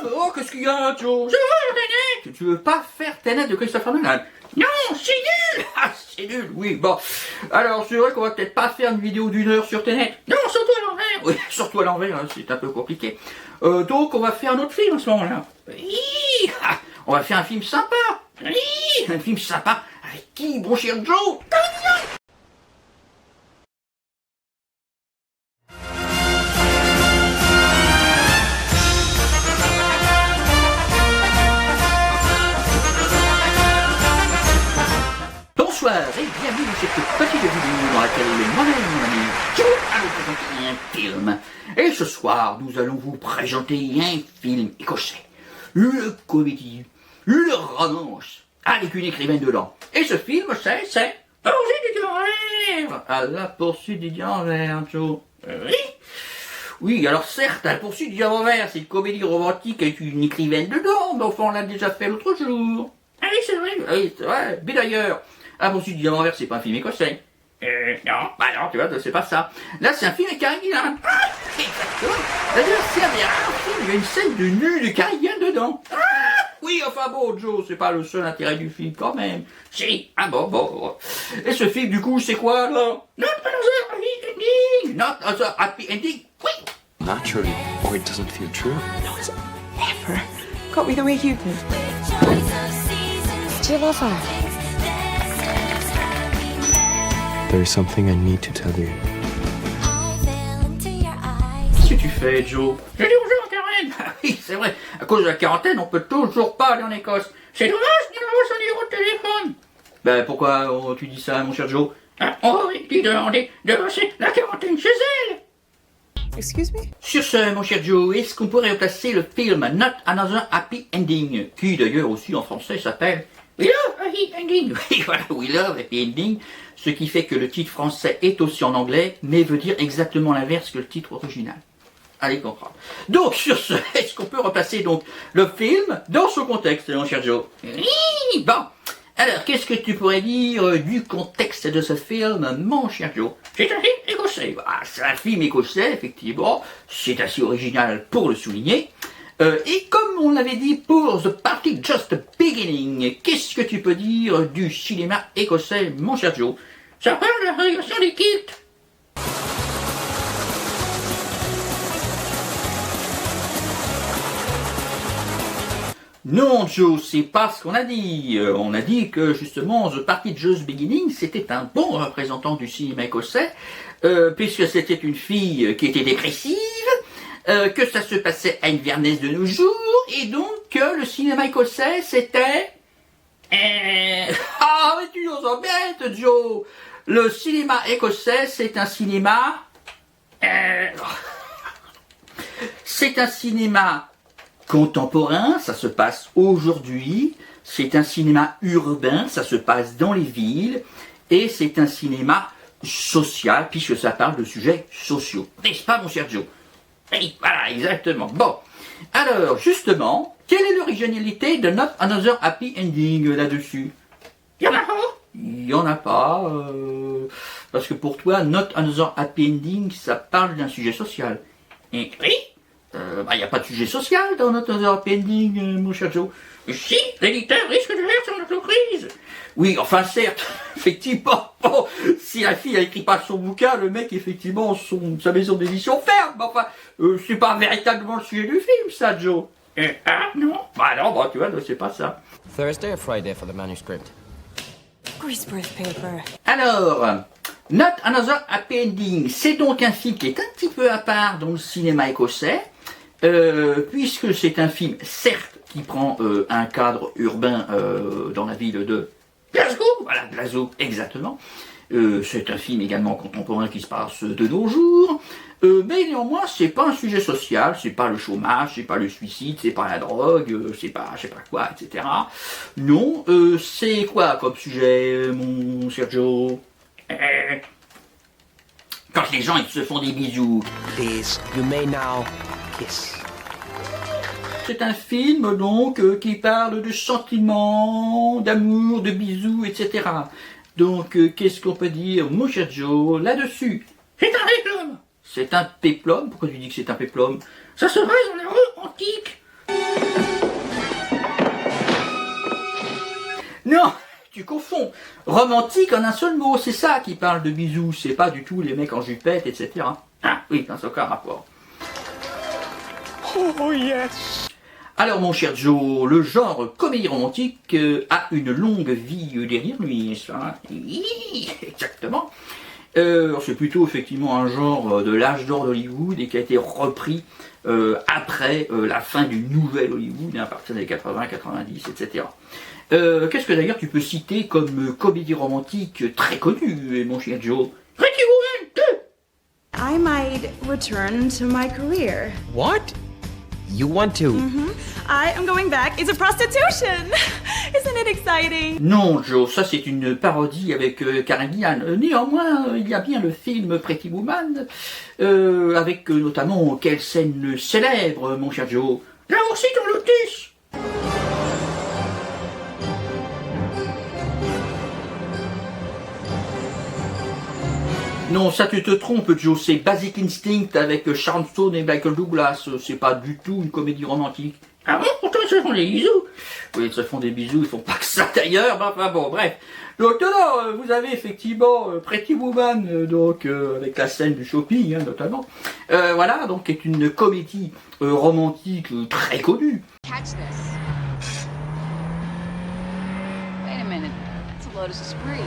Oh, qu'est-ce qu'il y a, Joe? Tu veux pas faire Tenet de Christopher Nolan? Non, c'est nul! Ah, c'est nul, oui, bon. Alors, c'est vrai qu'on va peut-être pas faire une vidéo d'1 heure sur Tenet. Non, surtout à l'envers. Oui, surtout à l'envers, hein, c'est un peu compliqué. Donc, on va faire un autre film à ce moment-là. Oui, on va faire un film sympa. Oui, un film sympa. Avec qui, mon cher Joe? Bonsoir et bienvenue dans cette petite vidéo dans laquelle moi-même, mon ami Joe, allons présenter un film. Et ce soir, nous allons vous présenter un film écossais. Une comédie, une romance, avec une écrivaine dedans. Et ce film, c'est Poursuite du diamant vert. À la poursuite du diamant vert, Joe. Oui. Oui, alors certes, à la poursuite du diamant vert, c'est une comédie romantique avec une écrivaine dedans, mais enfin on l'a déjà fait l'autre jour. Ah oui, c'est vrai. Oui, c'est vrai. Mais d'ailleurs, à la poursuite du diamant vert, c'est pas un film écossais. Non, bah non, tu vois, c'est pas ça. Là, c'est un film avec Cary Grant. Ah, exactement. D'ailleurs, c'est un des rares films, il y a une scène de nu de Cary Grant dedans. Ah, oui, enfin bon, Joe, c'est pas le seul intérêt du film quand même. Si, ah bon. Et ce film, du coup, c'est quoi, là? Not another happy ending. Not another happy ending. Oui. Naturally, or it doesn't feel true. No one's ever got me the way you do. Do you love her? There is something I need to tell you. Qu'est-ce que tu fais, Joe? Je dis bonjour, Karen. Ah oui, c'est vrai. À cause de la quarantaine, on peut toujours pas aller en Écosse. C'est dommage, il nous avons son numéro de téléphone. Ben, pourquoi tu dis ça, mon cher Joe? Oh, il dit de passer la quarantaine chez elle. Excuse me? Sur ce, mon cher Joe, est-ce qu'on pourrait replacer le film Not Another Happy Ending, qui d'ailleurs aussi en français s'appelle We Love Happy Ending. Oui, voilà, We Love Happy Ending, ce qui fait que le titre français est aussi en anglais, mais veut dire exactement l'inverse que le titre original. Allez comprendre. Donc, sur ce, est-ce qu'on peut replacer donc le film dans son contexte, mon cher Joe? Oui, bon. Alors, qu'est-ce que tu pourrais dire du contexte de ce film, mon cher Joe? C'est un film écossais. Ah, c'est un film écossais, effectivement. C'est assez original pour le souligner. Et comme on l'avait dit pour The Party Just Beginning, qu'est-ce que tu peux dire du cinéma écossais, mon cher Joe? Ça parle de la régulation des kilts. Non, Joe, c'est pas ce qu'on a dit. On a dit que justement The Party Just Beginning, c'était un bon représentant du cinéma écossais, puisque c'était une fille qui était dépressive, que ça se passait à Inverness de nos jours, et donc que le cinéma écossais, c'était... Ah, mais tu nous embêtes, Joe. Le cinéma écossais, c'est un cinéma... C'est un cinéma contemporain, ça se passe aujourd'hui. C'est un cinéma urbain, ça se passe dans les villes. Et c'est un cinéma social, puisque ça parle de sujets sociaux. N'est-ce pas, mon cher Joe? Oui, voilà, exactement. Bon, alors, justement, quelle est l'originalité de Not Another Happy Ending là-dessus? Il y en a pas? Il y en a pas, parce que pour toi, Not Another Happy Ending, ça parle d'un sujet social. Et oui, il n'y a pas de sujet social dans Not Another Happy Ending, mon cher Joe. Si, l'éditeur risque de faire son entreprise. Oui, enfin certes, effectivement, bon, si la fille a écrit pas son bouquin, le mec, effectivement, sa maison d'édition ferme. Enfin, c'est pas véritablement le sujet du film, ça, Joe. Ah, non? Bah non, bah tu vois, c'est pas ça. Thursday or Friday for the manuscript? Greaseproof paper. Alors, Not Another Happy Ending, c'est donc un film qui est un petit peu à part dans le cinéma écossais, puisque c'est un film, certes, qui prend un cadre urbain dans la ville de Glasgow, voilà, Glasgow, exactement. C'est un film également contemporain qui se passe de nos jours, mais néanmoins c'est pas un sujet social, c'est pas le chômage, c'est pas le suicide, c'est pas la drogue, c'est pas je sais pas quoi, etc. Non, c'est quoi comme sujet, mon Sergio? Quand les gens ils se font des bisous. Please, you may now kiss. C'est un film donc qui parle de sentiments, d'amour, de bisous, etc. Donc qu'est-ce qu'on peut dire, mon cher Joe, là-dessus? C'est un péplum. C'est un péplum? Pourquoi tu dis que c'est un péplum? Ça se passe dans la rue antique. Non, tu confonds. Romantique en un seul mot, c'est ça qui parle de bisous, c'est pas du tout les mecs en jupette, etc. Ah oui, dans aucun rapport. Oh, yes. Alors mon cher Joe, le genre comédie romantique a une longue vie derrière lui, ça. Oui, exactement. C'est plutôt effectivement un genre de l'âge d'or d'Hollywood et qui a été repris après la fin du nouvel Hollywood, à partir des 80, 90, etc. Qu'est-ce que d'ailleurs tu peux citer comme comédie romantique très connue, mon cher Joe? Pretty Woman 2. I might return to my career. What? You want to? I am going back into prostitution. Isn't it exciting? Non, Joe, ça c'est une parodie avec Karen Gillan. Néanmoins, il y a bien le film Pretty Woman, avec notamment quelle scène célèbre, mon cher Joe? Là aussi dans l'autriche. Non, ça tu te trompes, Joe, c'est Basic Instinct avec Sharon Stone et Michael Douglas. C'est pas du tout une comédie romantique. Ah bon? Pourtant ils se font des bisous. Oui, ils se font des bisous, ils font pas que ça d'ailleurs, enfin bon, bref. Donc non, vous avez effectivement Pretty Woman, donc avec la scène du shopping, hein, notamment. Voilà, donc qui est une comédie romantique très connue. Catch this. Wait a minute. It's a Lotus Esprit.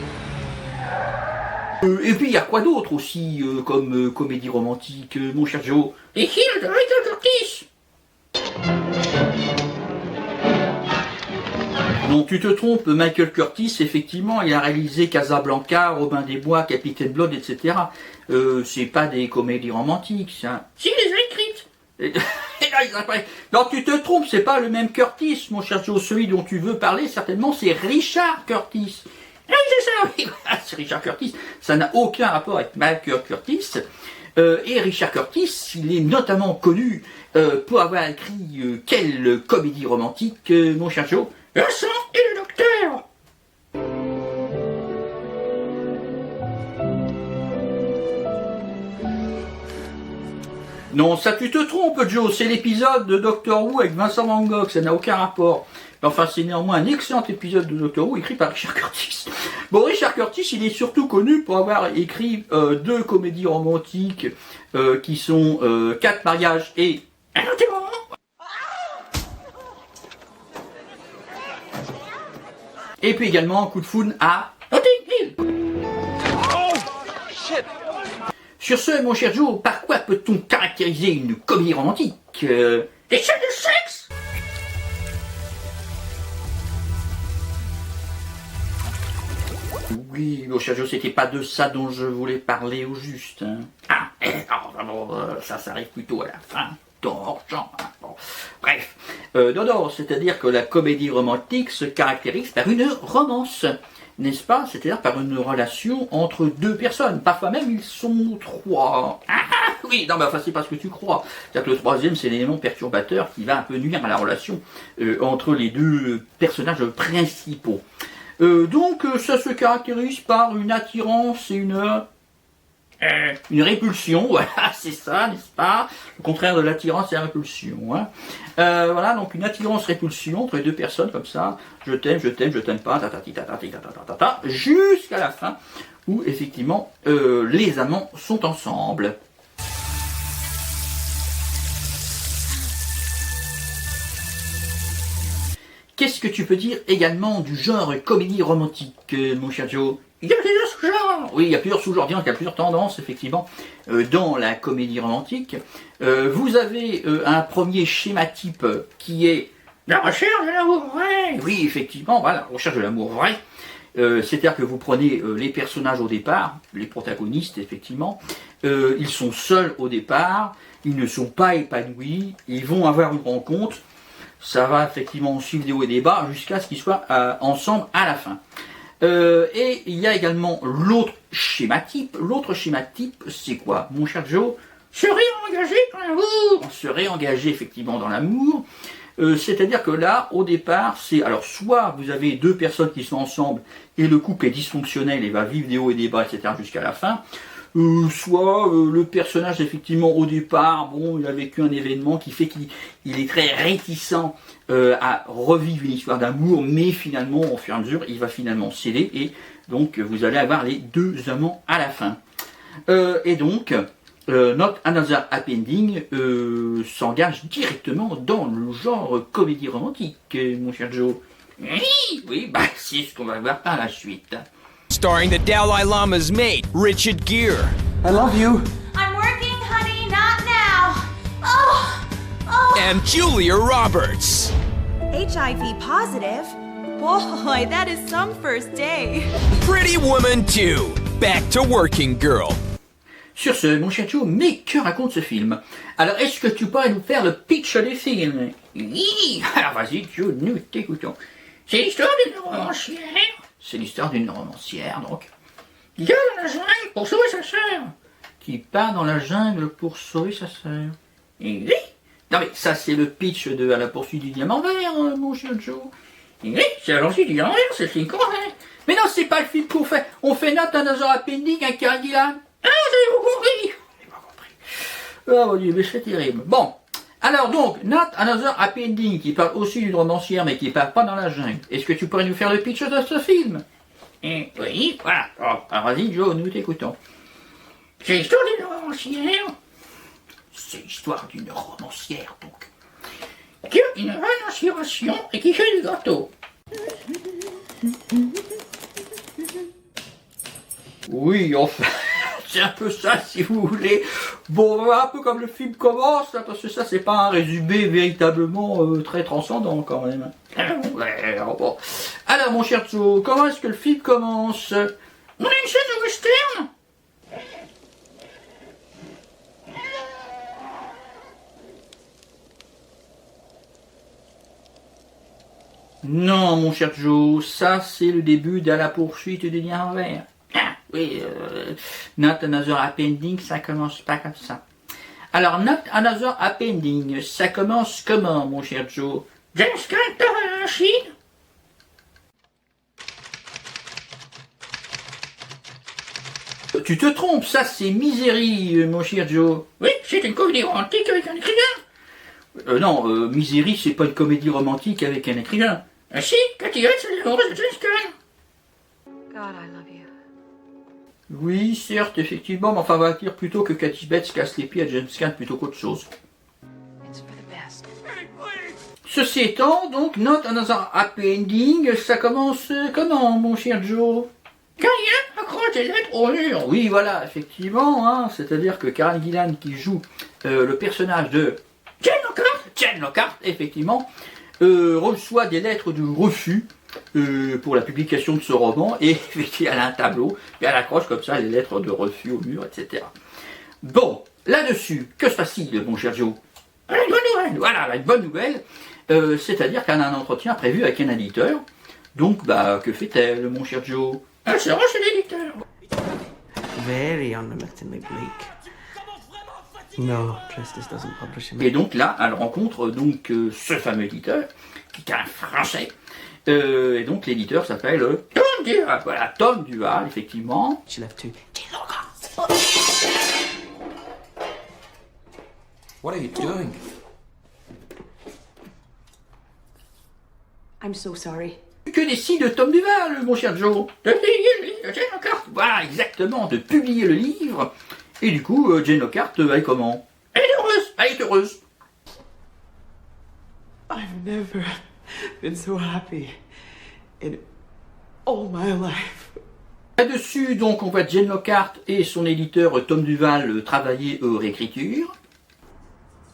Et puis il y a quoi d'autre aussi comme comédie romantique, mon cher Joe? Et Hill de Michael Curtis. Non, tu te trompes, Michael Curtis, effectivement, il a réalisé Casablanca, Robin des Bois, Capitaine Blood, etc. C'est pas des comédies romantiques, ça. Si, il les a écrites. Non, tu te trompes, c'est pas le même Curtis, mon cher Joe. Celui dont tu veux parler, certainement, c'est Richard Curtis. Ah oui, c'est ça, oui, voilà, c'est Richard Curtis. Ça n'a aucun rapport avec Michael Curtis. Et Richard Curtis, il est notamment connu pour avoir écrit quelle comédie romantique, mon cher Joe? Vincent et le docteur. Non, ça tu te trompes, Joe, c'est l'épisode de Doctor Who avec Vincent Van Gogh, ça n'a aucun rapport. Enfin, c'est néanmoins un excellent épisode de Doctor Who écrit par Richard Curtis. Bon, Richard Curtis, il est surtout connu pour avoir écrit deux comédies romantiques qui sont 4 mariages et un enterrement. Et puis également Coup de foudre à Notting Hill. Oh, shit. Sur ce, mon cher Joe, par quoi peut-on caractériser une comédie romantique? Des scènes de sexe? Oui, mon cher Joe, c'était pas de ça dont je voulais parler au juste. Hein. Ça arrive plutôt à la fin. Bon. Bref, non, c'est-à-dire que la comédie romantique se caractérise par une romance, n'est-ce pas? C'est-à-dire par une relation entre deux personnes. Parfois même, ils sont 3. Ah, oui, non, mais enfin, c'est pas ce que tu crois. C'est-à-dire que le troisième, c'est l'élément perturbateur qui va un peu nuire à la relation entre les deux personnages principaux. Donc, ça se caractérise par une attirance et une répulsion, voilà, c'est ça, n'est-ce pas? Le contraire de l'attirance, c'est la répulsion. Hein. Voilà, donc une attirance-répulsion entre les deux personnes comme ça. Je t'aime, je t'aime pas, jusqu'à la fin où effectivement les amants sont ensemble. Qu'est-ce que tu peux dire également du genre comédie romantique, mon cher Joe? Il y a plusieurs sous-genres. Oui, il y a plusieurs sous-genres, il y a plusieurs tendances, effectivement, dans la comédie romantique. Vous avez un premier schéma type qui est la recherche de l'amour vrai. Oui, effectivement, voilà, la recherche de l'amour vrai. C'est-à-dire que vous prenez les personnages au départ, les protagonistes effectivement, ils sont seuls au départ, ils ne sont pas épanouis, ils vont avoir une rencontre, ça va effectivement suivre des hauts et des bas jusqu'à ce qu'ils soient ensemble à la fin. Et il y a également l'autre schéma type. L'autre schéma type, c'est quoi, mon cher Joe? Se réengager dans l'amour. Se réengager effectivement dans l'amour. C'est-à-dire que là, au départ, c'est... Alors, soit vous avez deux personnes qui sont ensemble et le couple est dysfonctionnel et va vivre des hauts et des bas, etc. jusqu'à la fin. Soit le personnage, effectivement, au départ, bon, il a vécu un événement qui fait qu'il est très réticent à revivre une histoire d'amour, mais finalement, au fur et à mesure, il va finalement céder, et donc vous allez avoir les deux amants à la fin. Et donc, Not Another Happy Ending s'engage directement dans le genre comédie romantique, mon cher Joe. Oui, bah, c'est ce qu'on va voir par la suite. Starring the Dalai Lama's mate, Richard Gere. I love you. I'm working, honey, not now. Oh. And Julia Roberts. HIV positive? Boy, that is some first day. Pretty Woman 2. Back to Working Girl. Sur ce, mon cher Joe, mais que raconte ce film? Alors, est-ce que tu pourrais nous faire le pitch du film? Oui. Alors, vas-y, Joe, nous t'écoutons. C'est l'histoire d'une romancière. C'est l'histoire d'une romancière, donc, qui va dans la jungle pour sauver sa sœur. Qui part dans la jungle pour sauver sa sœur. Et oui. Non mais ça c'est le pitch de À la poursuite du diamant vert, mon cher Joe. Et oui, c'est À la poursuite du diamant vert, c'est le film qu'on fait. Mais non, c'est pas le film qu'on fait. On fait Not Another Happy Ending avec Karen Gillan. Ah, vous avez compris? J'ai pas compris. Oh mon Dieu, mais c'est terrible. Bon. Alors donc, Not Another Happy Ending, qui parle aussi d'une romancière, mais qui part pas dans la jungle. Est-ce que tu pourrais nous faire le pitch de ce film? Oui, voilà. Oh, alors vas-y, Joe, nous t'écoutons. C'est l'histoire d'une romancière. C'est l'histoire d'une romancière, donc. Qui a une renonciation et qui fait du gâteau. Oui, enfin... C'est un peu ça, si vous voulez. Bon, un peu comme le film commence, là, parce que ça, c'est pas un résumé véritablement très transcendant, quand même. Ouais, bon. Alors, mon cher Joe, comment est-ce que le film commence? On a une scène de western? Non, mon cher Joe, ça, c'est le début d'À la poursuite du diamant vert. Oui, Not Another Happy Ending, ça commence pas comme ça. Alors, Not Another Happy Ending, ça commence comment, mon cher Joe? James Carter à la Chine? Tu te trompes, ça c'est Misery, mon cher Joe. Oui, c'est une comédie romantique avec un écrivain. Non, Misery, c'est pas une comédie romantique avec un écrivain. Ah si, Cathy Bates, c'est l'amoureuse de James Caan. God, I love you. Oui, certes, effectivement, mais enfin, on va dire plutôt que Cathy Bates casse les pieds à James Caan plutôt qu'autre chose. It's for the best. Ceci étant, donc, Not Another Happy Ending, ça commence comment, mon cher Joe? Karen Gillan accroche des lettres au mur. Oui, voilà, effectivement, hein, c'est-à-dire que Karen Gillan, qui joue le personnage de Jane Lockhart, effectivement, reçoit des lettres de refus pour la publication de ce roman, et elle a un tableau, et elle accroche comme ça les lettres de refus au mur, etc. Bon, là-dessus, que se passe-t-il, mon cher Joe? Une bonne nouvelle, voilà, une bonne nouvelle, c'est-à-dire qu'elle a un entretien prévu avec un éditeur. Donc, bah, que fait-elle, mon cher Joe? Elle se rend chez l'éditeur. Very unremittingly bleak. No, Tristis doesn't publish him. Et donc là, elle rencontre donc ce fameux éditeur, qui est un Français. Et donc l'éditeur s'appelle Tom Duval. Voilà, Tom Duval, effectivement. She left too. What are you doing? I'm so sorry. Que décide Tom Duval, mon cher Joe? De publier le livre de Jane Lockhart. Voilà, exactement, de publier le livre. Et du coup, Jane Lockhart, elle est comment? Elle est heureuse, elle est heureuse. I've never been so happy in all my life. Là-dessus, donc, on voit Jane Lockhart et son éditeur Tom Duval travailler leur écriture.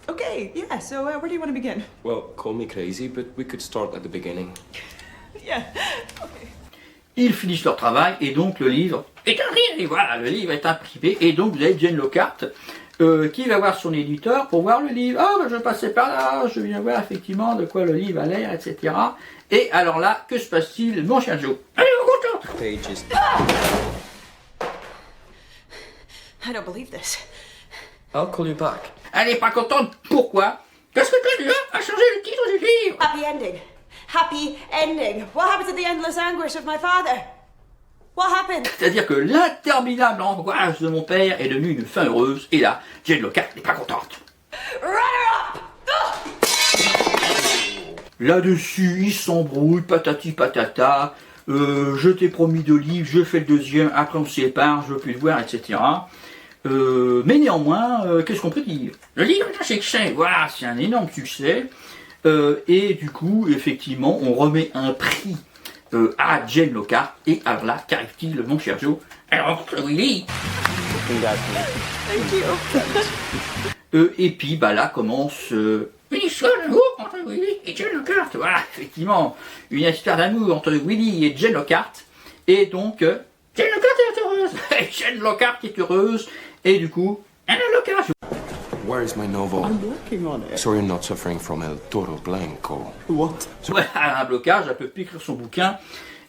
Okay, yeah, so where do you want to begin? Well, call me crazy, but we could start at the beginning. Yeah, okay. ils finissent leur travail et donc le livre est imprimé. Voilà, le livre est imprimé et donc vous avez Jane Lockhart qui va voir son éditeur pour voir le livre. Ah, ben, je passais par là, je viens voir effectivement de quoi le livre a l'air, etc. Et alors là, que se passe-t-il, mon cher Joe? Allez, on compte. Pages. I don't believe this. I'll call you back. Elle n'est pas contente, pourquoi? Parce que Claudia a changé le titre du livre. Happy ending. Happy ending. What happens to the endless anguish of my father? What happened? C'est-à-dire que l'interminable angoisse de mon père est devenue une fin heureuse, et là, Jane Lockhart n'est pas contente. Runner up! Là-dessus, ils s'embrouillent, patati patata, je t'ai promis 2 livres, je fais le 2e, après on se sépare, je veux plus te voir, etc. Mais néanmoins, qu'est-ce qu'on peut dire? Le livre est un succès, voilà, c'est un énorme succès, et du coup, effectivement, on remet un prix à Jane Lockhart, et alors là, qu'arrive-t-il, mon cher Joe? Elle rencontre Willy. Et puis, bah là commence une histoire d'amour entre Willy et Jane Lockhart. Voilà, effectivement, une histoire d'amour entre Willy et Jane Lockhart. Et donc, Jane Lockhart est heureuse. Jane Lockhart est heureuse. Et du coup, Anna Lockhart. Where is my novel? I'm working on it. So you're not suffering from El Toro Blanco. What? Voilà, un blocage, elle peut plus écrire son bouquin.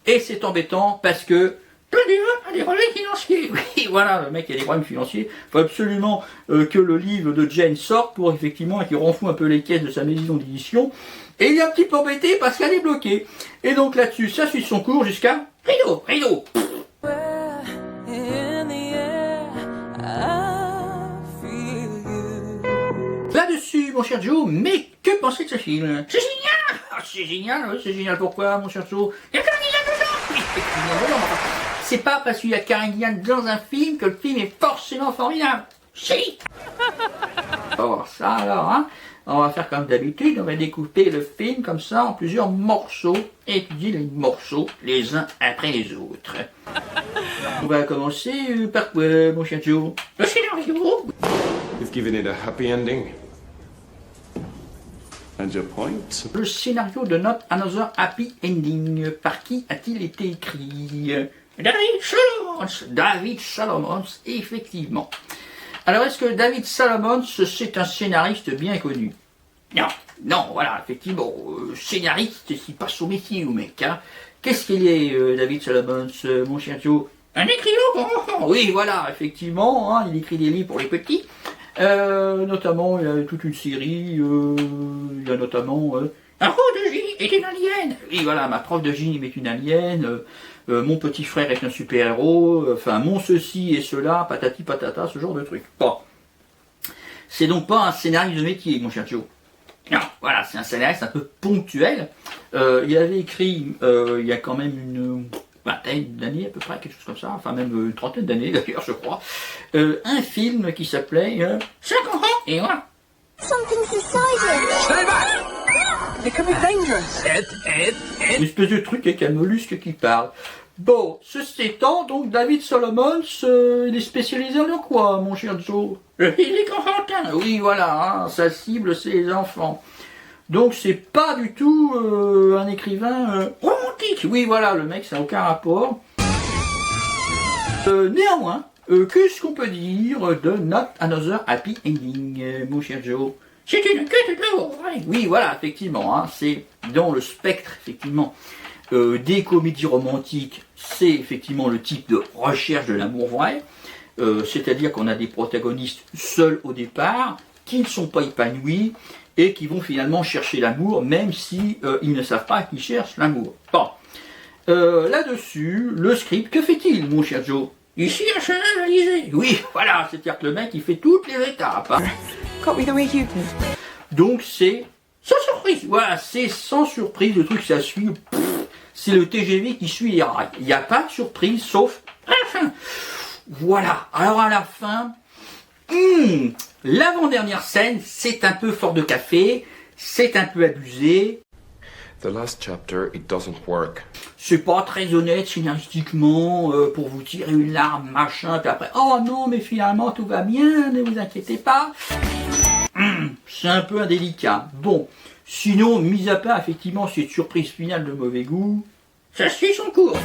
Et c'est embêtant parce que Claudia a des problèmes financiers. Oui, voilà, le mec a des problèmes financiers. Il faut absolument que le livre de Jane sorte pour effectivement qu'il renfoue un peu les caisses de sa maison d'édition. Et il est un petit peu embêté parce qu'elle est bloquée. Et donc là-dessus, ça suit son cours jusqu'à rideau. Là-dessus, mon cher Joe, mais que pensez de ce film? C'est génial! Ah, c'est génial, oui, c'est génial. Pourquoi, mon cher Joe? Il y a Karen Gillan dedans! Oui, c'est pas parce qu'il y a Karen Gillan dans un film que le film est forcément formidable. Si! On va voir ça alors, hein. On va faire comme d'habitude, on va découper le film comme ça en plusieurs morceaux, et étudier les morceaux les uns après les autres. On va commencer par quoi, mon cher Joe? Le scénario. You've given it a happy ending. And your point? Le scénario de Not Another Happy Ending, par qui a-t-il été écrit? David Solomons, effectivement. Alors, est-ce que David Solomons, c'est un scénariste bien connu? Non, voilà, effectivement, scénariste, c'est pas son métier, mec, hein. Qu'est-ce qu'il est, David Solomons, mon cher Joe? Un écrivain pour enfants. Oui, voilà, effectivement, hein, il écrit des livres pour les petits. Notamment, il y a toute une série, il y a notamment un prof de génie est une alien. Oui, voilà, ma prof de génie est une alien, mon petit frère est un super-héros, enfin, mon ceci et cela, patati patata, ce genre de truc. Bon. C'est donc pas un scénariste de métier, mon cher Joe. Non, voilà, c'est un scénariste un peu ponctuel. Il avait écrit, il y a quand même une vingtaine d'années à peu près, quelque chose comme ça, enfin même une trentaine d'années d'ailleurs, je crois, un film qui s'appelait 50 ans et voilà. Something's decided. Stay back! It could be dangerous. Une espèce de truc avec un mollusque qui parle. Bon, ceci étant, donc David Solomons, il est spécialisé en quoi, mon cher Joe? Il est enfantin, oui, voilà, hein, sa cible c'est les enfants. Donc c'est pas du tout un écrivain romantique. Oui, voilà, le mec, ça n'a aucun rapport. Néanmoins, qu'est-ce qu'on peut dire de Not Another Happy Ending, mon cher Joe? C'est une quête de l'amour, oui, voilà, effectivement, hein, c'est dans le spectre, effectivement, des comédies romantiques, c'est effectivement le type de recherche de l'amour vrai, c'est-à-dire qu'on a des protagonistes seuls au départ, qui ne sont pas épanouis, et qui vont finalement chercher l'amour, même si ils ne savent pas qu'ils cherchent l'amour. Bon, là-dessus, le script, que fait-il, mon cher Joe? Ici, un chemin analysé. Oui, voilà, c'est-à-dire que le mec, il fait toutes les étapes. Hein. Got me the way you did. Donc c'est sans surprise, voilà, c'est sans surprise, le truc ça suit, c'est le TGV qui suit les rails. Il n'y a pas de surprise, sauf à la fin. Voilà, alors à la fin, l'avant-dernière scène, c'est un peu fort de café, c'est un peu abusé. The last chapter, it doesn't work. C'est pas très honnête scénaristiquement, pour vous tirer une larme, machin, puis après, oh non, mais finalement tout va bien, ne vous inquiétez pas. C'est un peu indélicat. Bon, sinon, mis à part effectivement cette surprise finale de mauvais goût, ça suit son cours.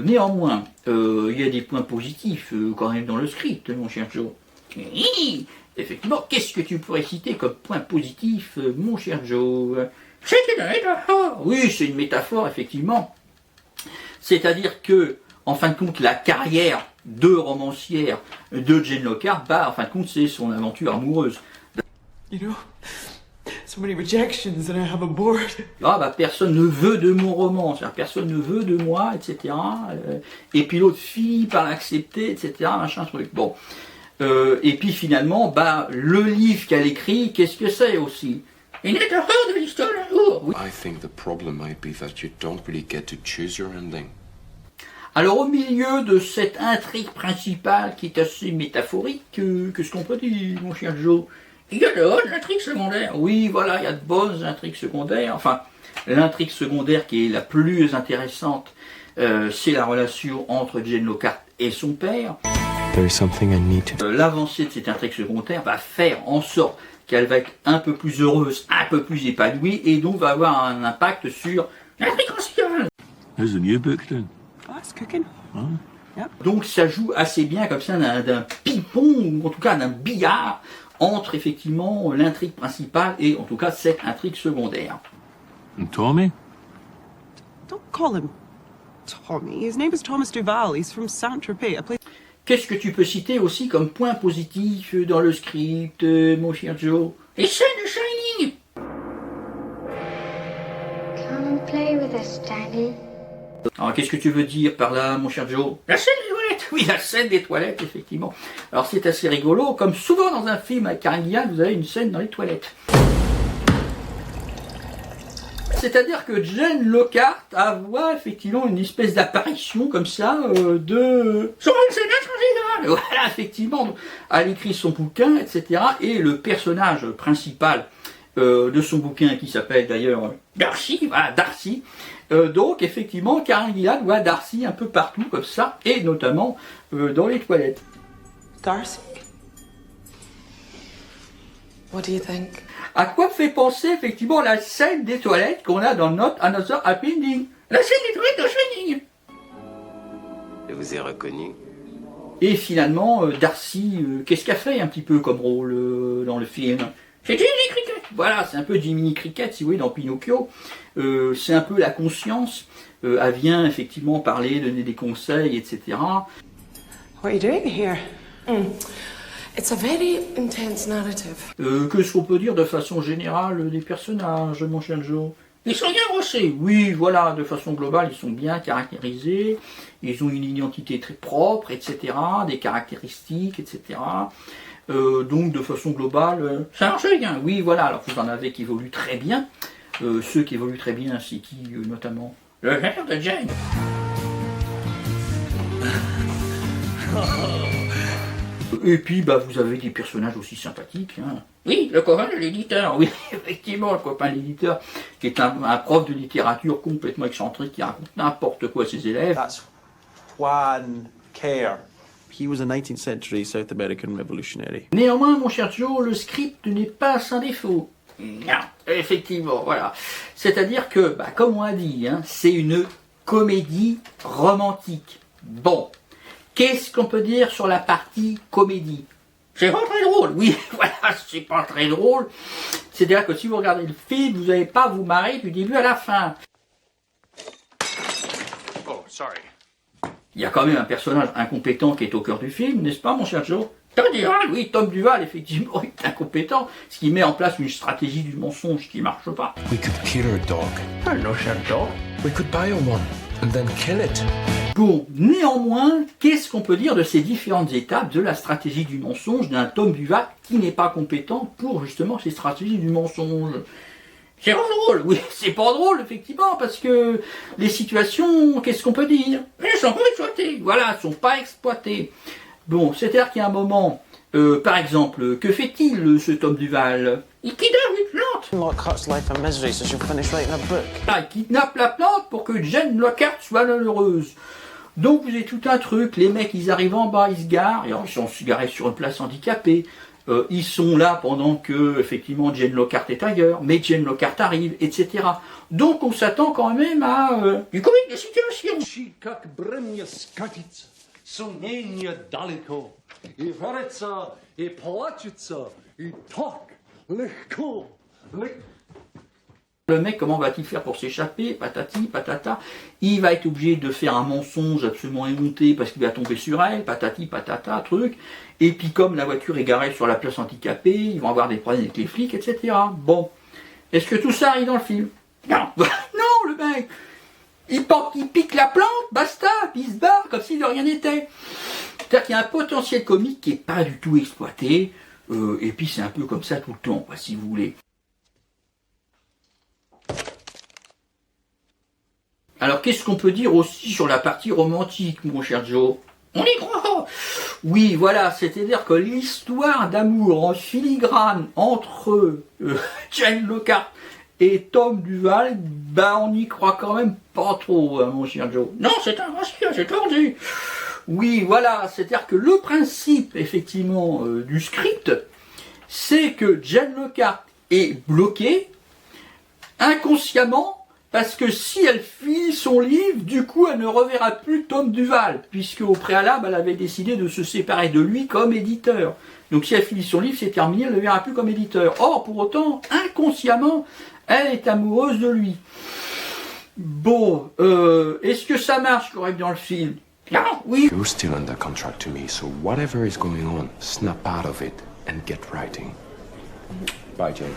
Néanmoins, il y a des points positifs quand même dans le script, mon cher Joe. Oui, effectivement, qu'est-ce que tu pourrais citer comme point positif, mon cher Joe? C'est une métaphore. Oui, c'est une métaphore, effectivement. C'est-à-dire que, en fin de compte, la carrière de romancière de Jane Lockhart, bah, en fin de compte, c'est son aventure amoureuse. You know, so many rejections and I have a board. Ah, bah, personne ne veut de mon roman, c'est-à-dire personne ne veut de moi, etc. Et puis l'autre finit par l'accepter, etc. Machin truc. Bon. Et puis finalement, bah, le livre qu'elle écrit, qu'est-ce que c'est aussi? Une métaphore de l'histoire d'amour. Oui. I think the problem might be that you don't really get to choose your ending. Alors au milieu de cette intrigue principale qui est assez métaphorique, qu'est-ce qu'on peut dire, mon cher Joe? Il y a de bonnes intrigues secondaires. Oui, voilà, il y a de bonnes intrigues secondaires. Enfin, l'intrigue secondaire qui est la plus intéressante, c'est la relation entre Jane Lockhart et son père. There is something I need to... L'avancée de cette intrigue secondaire va faire en sorte qu'elle va être un peu plus heureuse, un peu plus épanouie, et donc va avoir un impact sur l'intrigue principale. There's a new book then. Oh, it's cooking. Donc ça joue assez bien comme ça d'un ping-pong, ou en tout cas d'un billard, entre effectivement l'intrigue principale et en tout cas cette intrigue secondaire. And Tommy? Don't call him Tommy. His name is Thomas Duval. He's from Saint-Tropez, a place... Qu'est-ce que tu peux citer aussi comme point positif dans le script, mon cher Joe? Les scènes de Shining. Come and play with us, Daddy. Alors qu'est-ce que tu veux dire par là, mon cher Joe? La scène des toilettes. Oui, la scène des toilettes, effectivement. Alors c'est assez rigolo, comme souvent dans un film avec Karen Gillan, vous avez une scène dans les toilettes. C'est-à-dire que Jane Lockhart voit effectivement une espèce d'apparition comme ça de... Sur une scène générale. Voilà, effectivement. Elle écrit son bouquin, etc. Et le personnage principal de son bouquin, qui s'appelle d'ailleurs Darcy, voilà, Darcy. Donc, effectivement, Karen Gillan voit Darcy un peu partout comme ça, et notamment dans les toilettes. Darcy? What do you think? À quoi fait penser effectivement la scène des toilettes qu'on a dans notre Another Happy Ending? La scène des toilettes de Shining. Je vous ai reconnu. Et finalement, Darcy, qu'est-ce qu'elle fait un petit peu comme rôle dans le film? C'est Jiminy Cricket. Voilà, c'est un peu Jiminy Cricket, si vous voulez, dans Pinocchio. C'est un peu la conscience. Elle vient effectivement parler, donner des conseils, etc. What are you doing here? It's a very intense narrative. Qu'est-ce qu'on peut dire de façon générale des personnages, mon cher Joe? Ils sont bien brossés, oui, voilà, de façon globale, ils sont bien caractérisés, ils ont une identité très propre, etc., des caractéristiques, etc. Donc, de façon globale, ça marche bien, oui, voilà, alors vous en avez qui évoluent très bien. Ceux qui évoluent très bien, c'est qui, notamment? Le père de Jane. Et puis, bah, vous avez des personnages aussi sympathiques. Hein. Oui, le copain de l'éditeur, oui, effectivement, le copain de l'éditeur, qui est un prof de littérature complètement excentrique, qui raconte n'importe quoi à ses élèves. That's Juan Kerr. He was a 19th century South American revolutionary. Néanmoins, mon cher Joe, le script n'est pas sans défaut. Non, effectivement, voilà. C'est-à-dire que, bah, comme on a dit, hein, c'est une comédie romantique. Bon. Qu'est-ce qu'on peut dire sur la partie comédie? C'est pas très drôle, oui, voilà, c'est pas très drôle. C'est-à-dire que si vous regardez le film, vous n'allez pas vous marrer du début à la fin. Oh, sorry. Il y a quand même un personnage incompétent qui est au cœur du film, n'est-ce pas, mon cher Joe? Tom Duval, oui, Tom Duval, effectivement, est incompétent, ce qui met en place une stratégie du mensonge qui marche pas. We could kill her dog. Hello, Sherlock. We could buy her one and then kill it. Bon, néanmoins, qu'est-ce qu'on peut dire de ces différentes étapes de la stratégie du mensonge d'un Tom Duval qui n'est pas compétent pour justement ces stratégies du mensonge? C'est pas drôle, oui, c'est pas drôle, effectivement, parce que les situations, qu'est-ce qu'on peut dire? Elles sont pas exploitées, voilà, elles sont pas exploitées. Bon, c'est-à-dire qu'il y a un moment, par exemple, que fait-il, ce Tom Duval? Il kidnappe une plante. Lockhart's life a misery, so she'll finish writing a book. Ah, il kidnappe la plante pour que Jane Lockhart soit malheureuse. Donc vous avez tout un truc, les mecs ils arrivent en bas, ils se garent, et alors, ils sont garés sur une place handicapée. Ils sont là pendant que, effectivement, Jane Lockhart est ailleurs, mais Jane Lockhart arrive, etc. Donc on s'attend quand même à du comique de situation. Le mec, comment va-t-il faire pour s'échapper? Patati, patata. Il va être obligé de faire un mensonge absolument émonté parce qu'il va tomber sur elle, patati, patata, truc. Et puis comme la voiture est garée sur la place handicapée, ils vont avoir des problèmes avec les flics, etc. Bon. Est-ce que tout ça arrive dans le film? Non. Non, le mec, il pique la plante, basta, puis il se barre comme si de rien n'était. C'est-à-dire qu'il y a un potentiel comique qui n'est pas du tout exploité. Et puis c'est un peu comme ça tout le temps, si vous voulez. Alors, qu'est-ce qu'on peut dire aussi sur la partie romantique, mon cher Joe? On y croit! Oui, voilà, c'est-à-dire que l'histoire d'amour en filigrane entre Jane Lockhart et Tom Duval, on y croit quand même pas trop, hein, mon cher Joe. Non, c'est un rancien, c'est tordu! Oui, voilà, c'est-à-dire que le principe, effectivement, du script, c'est que Jane Lockhart est bloquée inconsciemment. Parce que si elle finit son livre, du coup, elle ne reverra plus Tom Duval, puisque au préalable, elle avait décidé de se séparer de lui comme éditeur. Donc si elle finit son livre, c'est terminé, elle ne le verra plus comme éditeur. Or, pour autant, inconsciemment, elle est amoureuse de lui. Bon, est-ce que ça marche correct dans le film? Non, oui. You're still under contract to me, so whatever is going on, snap out of it and get writing. Bye, Jane.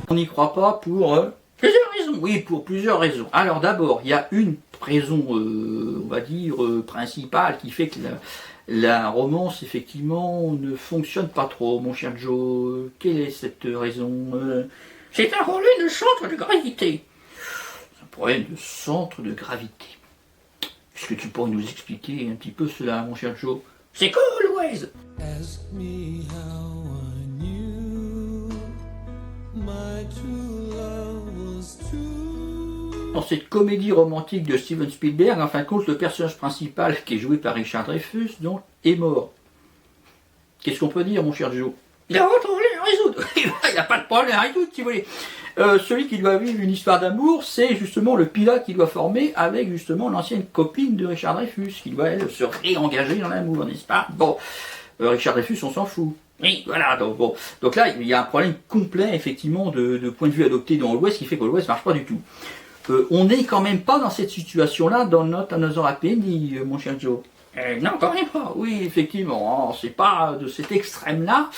On n'y croit pas pour plusieurs raisons. Oui, pour plusieurs raisons. Alors d'abord, il y a une raison, on va dire, principale qui fait que la romance, effectivement, ne fonctionne pas trop, mon cher Joe. Quelle est cette raison? C'est un problème de centre de gravité. C'est un problème de centre de gravité. Est-ce que tu pourrais nous expliquer un petit peu cela, mon cher Joe? C'est cool, Wes. Dans cette comédie romantique de Steven Spielberg, en fin de compte, le personnage principal, qui est joué par Richard Dreyfuss, donc, est mort. Qu'est-ce qu'on peut dire, mon cher Joe? Il a un problème à résoudre. Il n'a pas de problème à résoudre, si vous voulez. Celui qui doit vivre une histoire d'amour, c'est justement le pilote qu'il doit former avec justement l'ancienne copine de Richard Dreyfuss, qui doit, elle, se réengager dans l'amour, n'est-ce pas? Bon, Richard Dreyfuss, on s'en fout. Oui, voilà, donc bon. Donc là, il y a un problème complet, effectivement, de point de vue adopté dans l'Ouest, qui fait que l'Ouest ne marche pas du tout. On n'est quand même pas dans cette situation-là dans Not Another Happy Ending, mon cher Joe. Non, quand même pas. Oui, effectivement, c'est pas de cet extrême-là.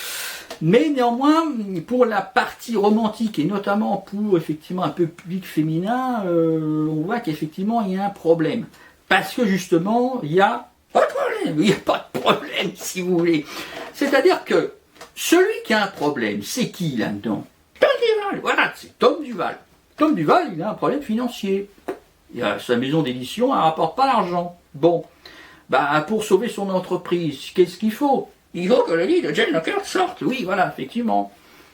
Mais néanmoins, pour la partie romantique, et notamment pour, effectivement, un peu public féminin, on voit qu'effectivement, il y a un problème. Parce que, justement, il y a pas de problème. Il n'y a pas de problème, si vous voulez. C'est-à-dire que celui qui a un problème, c'est qui là-dedans? Tom Duval, voilà, c'est Tom Duval. Tom Duval, il a un problème financier. Sa maison d'édition, elle ne rapporte pas l'argent. Bon, pour sauver son entreprise, qu'est-ce qu'il faut? Il faut que le livre de Jane Lockhart sorte. Oui, voilà, effectivement.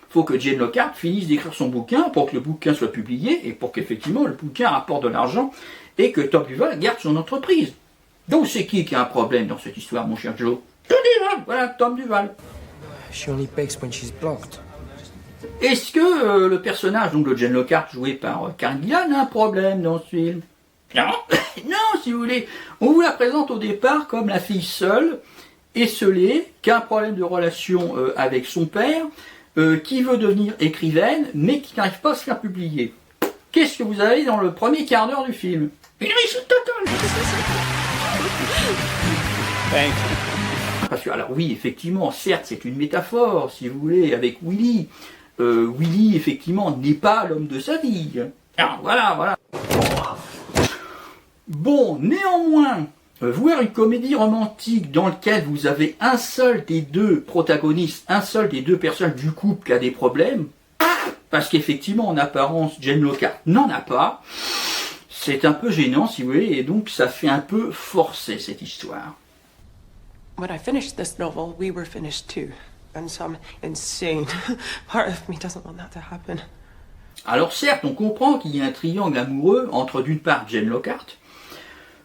Il faut que Jane Lockhart finisse d'écrire son bouquin pour que le bouquin soit publié et pour qu'effectivement le bouquin rapporte de l'argent et que Tom Duval garde son entreprise. Donc c'est qui a un problème dans cette histoire, mon cher Joe? Tom Duval, voilà, Tom Duval. She only bakes when she's blocked. Est-ce que le personnage donc, de Jane Lockhart, joué par Karen Gillan, a un problème dans ce film? Non. Non, si vous voulez. On vous la présente au départ comme la fille seule, esseulée, qui a un problème de relation avec son père, qui veut devenir écrivaine, mais qui n'arrive pas à se faire publier. Qu'est-ce que vous avez dans le premier quart d'heure du film? Une réussite totale. Parce que, alors oui, effectivement, certes, c'est une métaphore, si vous voulez, avec Willy. Willy, effectivement, n'est pas l'homme de sa vie. Alors, voilà. Bon, néanmoins, voir une comédie romantique dans laquelle vous avez un seul des deux protagonistes, un seul des deux personnages du couple qui a des problèmes, parce qu'effectivement, en apparence, Jane Lockhart n'en a pas, c'est un peu gênant, si vous voulez, et donc ça fait un peu forcer cette histoire. When I finished this novel, we were finished too. And some insane part of me doesn't want that to happen. Alors certes, on comprend qu'il y a un triangle amoureux entre d'une part Jane Lockhart,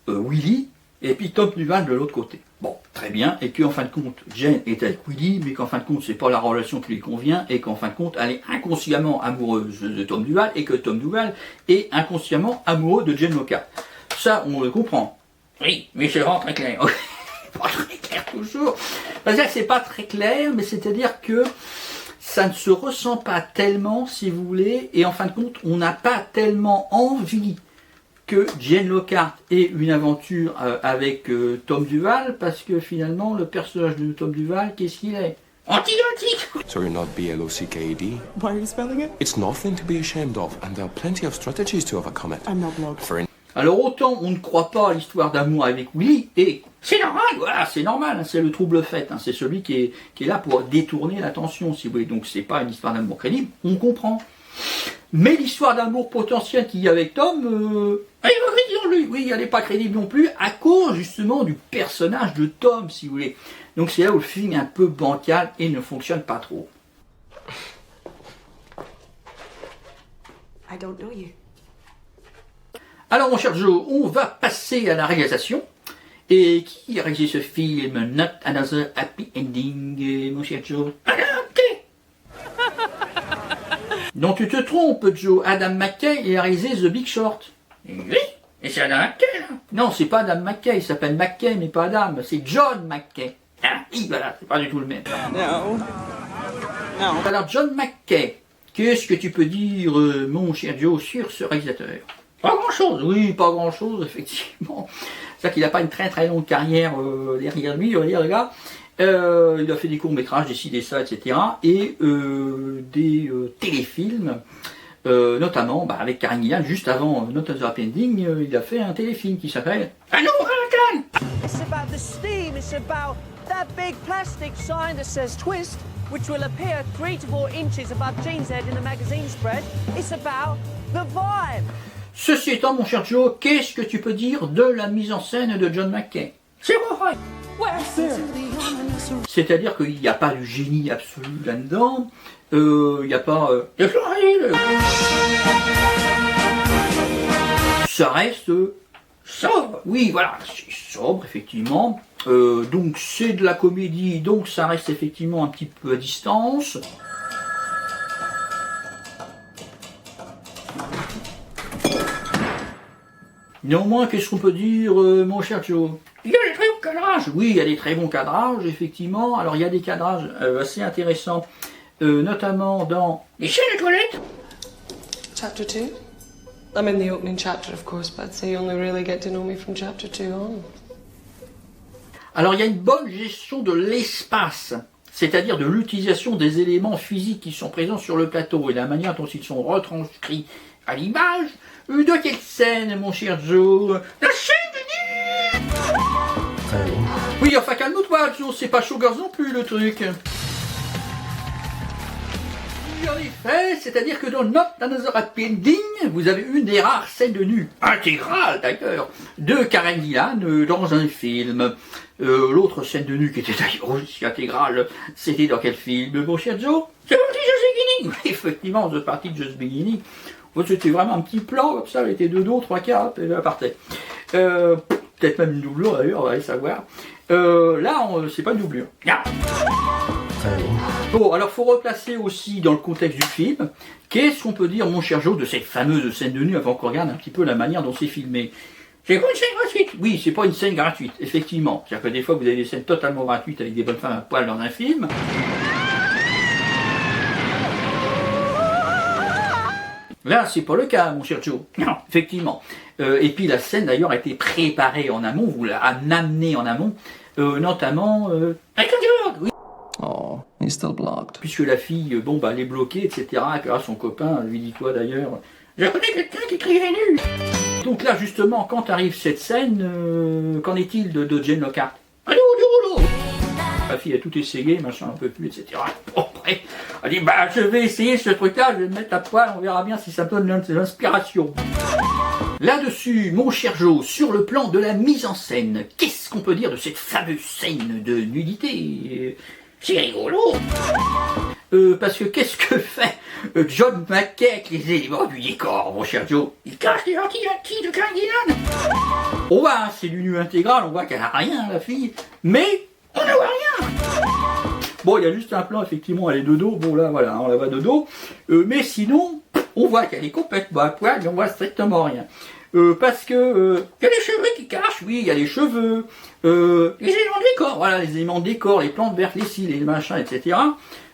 Willy, et puis Tom Duval de l'autre côté. Bon, très bien, et qu'en fin de compte, Jane est avec Willy, mais qu'en fin de compte, c'est pas la relation qui lui convient, et qu'en fin de compte, elle est inconsciemment amoureuse de Tom Duval, et que Tom Duval est inconsciemment amoureux de Jane Lockhart. Ça, on le comprend. Oui, mais c'est vraiment très clair. Pas très clair toujours. C'est-à-dire que c'est pas très clair, mais c'est-à-dire que ça ne se ressent pas tellement, si vous voulez, et en fin de compte, on n'a pas tellement envie que Jane Lockhart ait une aventure avec Tom Duval, parce que finalement, le personnage de Tom Duval, qu'est-ce qu'il est? Antibiotique! So you're not B-L-O-C-K-E-D? Why are you spelling it? It's nothing to be ashamed of, and there are plenty of strategies to overcome it. I'm not blocked. For Alors autant on ne croit pas à l'histoire d'amour avec Willy, et c'est normal, voilà, c'est normal, hein, c'est le trouble fait, hein, c'est celui qui est là pour détourner l'attention, si vous voulez, donc c'est pas une histoire d'amour crédible, on comprend. Mais l'histoire d'amour potentielle qu'il y a avec Tom, elle est pas crédible, oui, elle n'est pas crédible non plus, à cause justement du personnage de Tom, si vous voulez. Donc c'est là où le film est un peu bancal et ne fonctionne pas trop. I don't know you. Alors mon cher Joe, on va passer à la réalisation. Et qui a réalisé ce film Not Another Happy Ending, mon cher Joe? Adam McKay. Donc tu te trompes, Joe. Adam McKay a réalisé The Big Short. Oui, et c'est Adam McKay, là. Non, c'est pas Adam McKay, il s'appelle McKay, mais pas Adam. C'est John McKay. Ah, oui, voilà, c'est pas du tout le même. No. Alors John McKay, qu'est-ce que tu peux dire, mon cher Joe, sur ce réalisateur? Pas grand-chose, oui, pas grand-chose, effectivement. C'est-à-dire qu'il n'a pas une très très longue carrière derrière lui, on va dire, le gars. Il a fait des courts-métrages, des ci, des ça, etc. Et des téléfilms, notamment avec Karen Gillan, juste avant Not Another Happy Ending, il a fait un téléfilm qui s'appelle Un nouveau Hurricane. It's about the steam, it's about that big plastic sign that says twist, which will appear 3 to 4 inches above Jean's head in the magazine spread. It's about the vibe. Ceci étant, mon cher Joe, qu'est-ce que tu peux dire de la mise en scène de John McKay? C'est vrai. C'est-à-dire qu'il n'y a pas du génie absolu là-dedans, il n'y a pas... Ça reste sobre, oui, voilà, c'est sobre, effectivement. Donc c'est de la comédie, donc ça reste effectivement un petit peu à distance. Néanmoins, qu'est-ce qu'on peut dire, mon cher Joe? Il y a des très bons cadrages. Oui, il y a des très bons cadrages, effectivement. Alors, il y a des cadrages assez intéressants, notamment dans les scènes de toilettes. Chapter 2? I'm in the opening chapter, of course, but I'd say you only really get to know me from chapter 2 on. Alors, il y a une bonne gestion de l'espace, c'est-à-dire de l'utilisation des éléments physiques qui sont présents sur le plateau et la manière dont ils sont retranscrits à l'image. De quelle scène, mon cher Joe? La scène de nu. Oui, enfin calme-toi, Joe, c'est pas Showgirls non plus le truc. En effet, c'est-à-dire que dans Not Another Happy Ending, vous avez une des rares scènes de nu, intégrale d'ailleurs, de Karen Gillan dans un film. L'autre scène de nu qui était d'ailleurs aussi intégrale, c'était dans quel film, mon cher Joe? C'est parti Just Beginning. Effectivement, The Party Just Beginning. C'était vraiment un petit plan, comme ça, elle était de dos, 3 quarts, et elle partait. Peut-être même une doublure d'ailleurs, on va aller savoir. Là, c'est pas une doublure. Yeah. Bon, alors faut replacer aussi dans le contexte du film, qu'est-ce qu'on peut dire, mon cher Joe, de cette fameuse scène de nu, avant qu'on regarde un petit peu la manière dont c'est filmé. C'est pas une scène gratuite. Oui, c'est pas une scène gratuite, effectivement. C'est-à-dire que des fois, vous avez des scènes totalement gratuites avec des bonnes femmes à poil dans un film. Là, c'est pas le cas, mon cher Joe. Non, effectivement. Et puis la scène, d'ailleurs, a été préparée en amont, vous l'a amenée en amont, notamment avec un dialogue, oui. Oh, he's still blocked. Puisque la fille, bon, bah, elle est bloquée, etc. Et puis, son copain lui dit quoi, d'ailleurs? Je connais quelqu'un qui écrivait nu. Donc là, justement, quand arrive cette scène, qu'en est-il de Jane Lockhart? La fille a tout essayé, machin, un peu plus, etc. Bon, après, elle dit, bah, je vais essayer ce truc-là, je vais me mettre à poil, on verra bien si ça me donne de l'inspiration. Là-dessus, mon cher Joe, sur le plan de la mise en scène, qu'est-ce qu'on peut dire de cette fameuse scène de nudité? C'est rigolo. parce que qu'est-ce que fait John McKay avec les éléments du décor, mon cher Joe? Il cache les lentilles de Karen Gillan. On voit, hein, c'est du nu intégral, on voit qu'elle a rien, la fille, mais on ne voit rien. Bon, il y a juste un plan, effectivement, elle est de dos, bon là, voilà, on la voit de dos, mais sinon, on voit qu'elle est complètement à poil, mais on voit strictement rien. Parce que il y a les cheveux qui cachent, oui, il y a les cheveux, les éléments de décor, voilà, les éléments de décor, les plantes vertes, les cils, les machins, etc.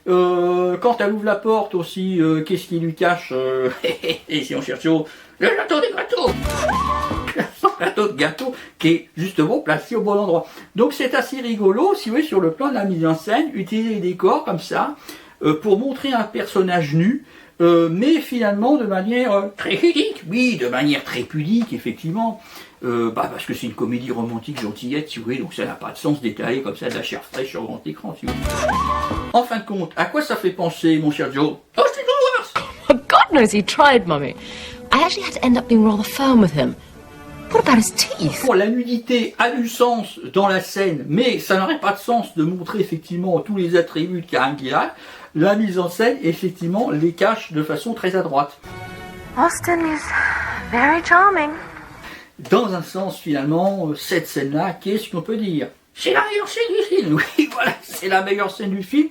Quand elle ouvre la porte aussi, qu'est-ce qui lui cache et si on cherche le gâteau des gâteaux, le gâteau de gâteau qui est justement placé au bon endroit. Donc c'est assez rigolo, si vous voulez, sur le plan de la mise en scène, utiliser les décors comme ça pour montrer un personnage nu. Mais finalement de manière très pudique, oui, de manière très pudique, effectivement, parce que c'est une comédie romantique gentillette, si vous voulez, donc ça n'a pas de sens d'étaler comme ça de la chair fraîche sur grand écran, si vous voulez. En fin de compte, à quoi ça fait penser, mon cher Joe? Oh, c'est Wars! Oh, God knows he tried, Mummy. I actually had to end up being rather firm with him. What about his teeth? Bon, la nudité a du sens dans la scène, mais ça n'aurait pas de sens de montrer effectivement tous les attributs de Karen Gillan. La mise en scène, effectivement, les cache de façon très adroite. Austin is very charming. Dans un sens, finalement, cette scène-là, qu'est-ce qu'on peut dire? C'est la meilleure scène du film. Oui, voilà, c'est la meilleure scène du film.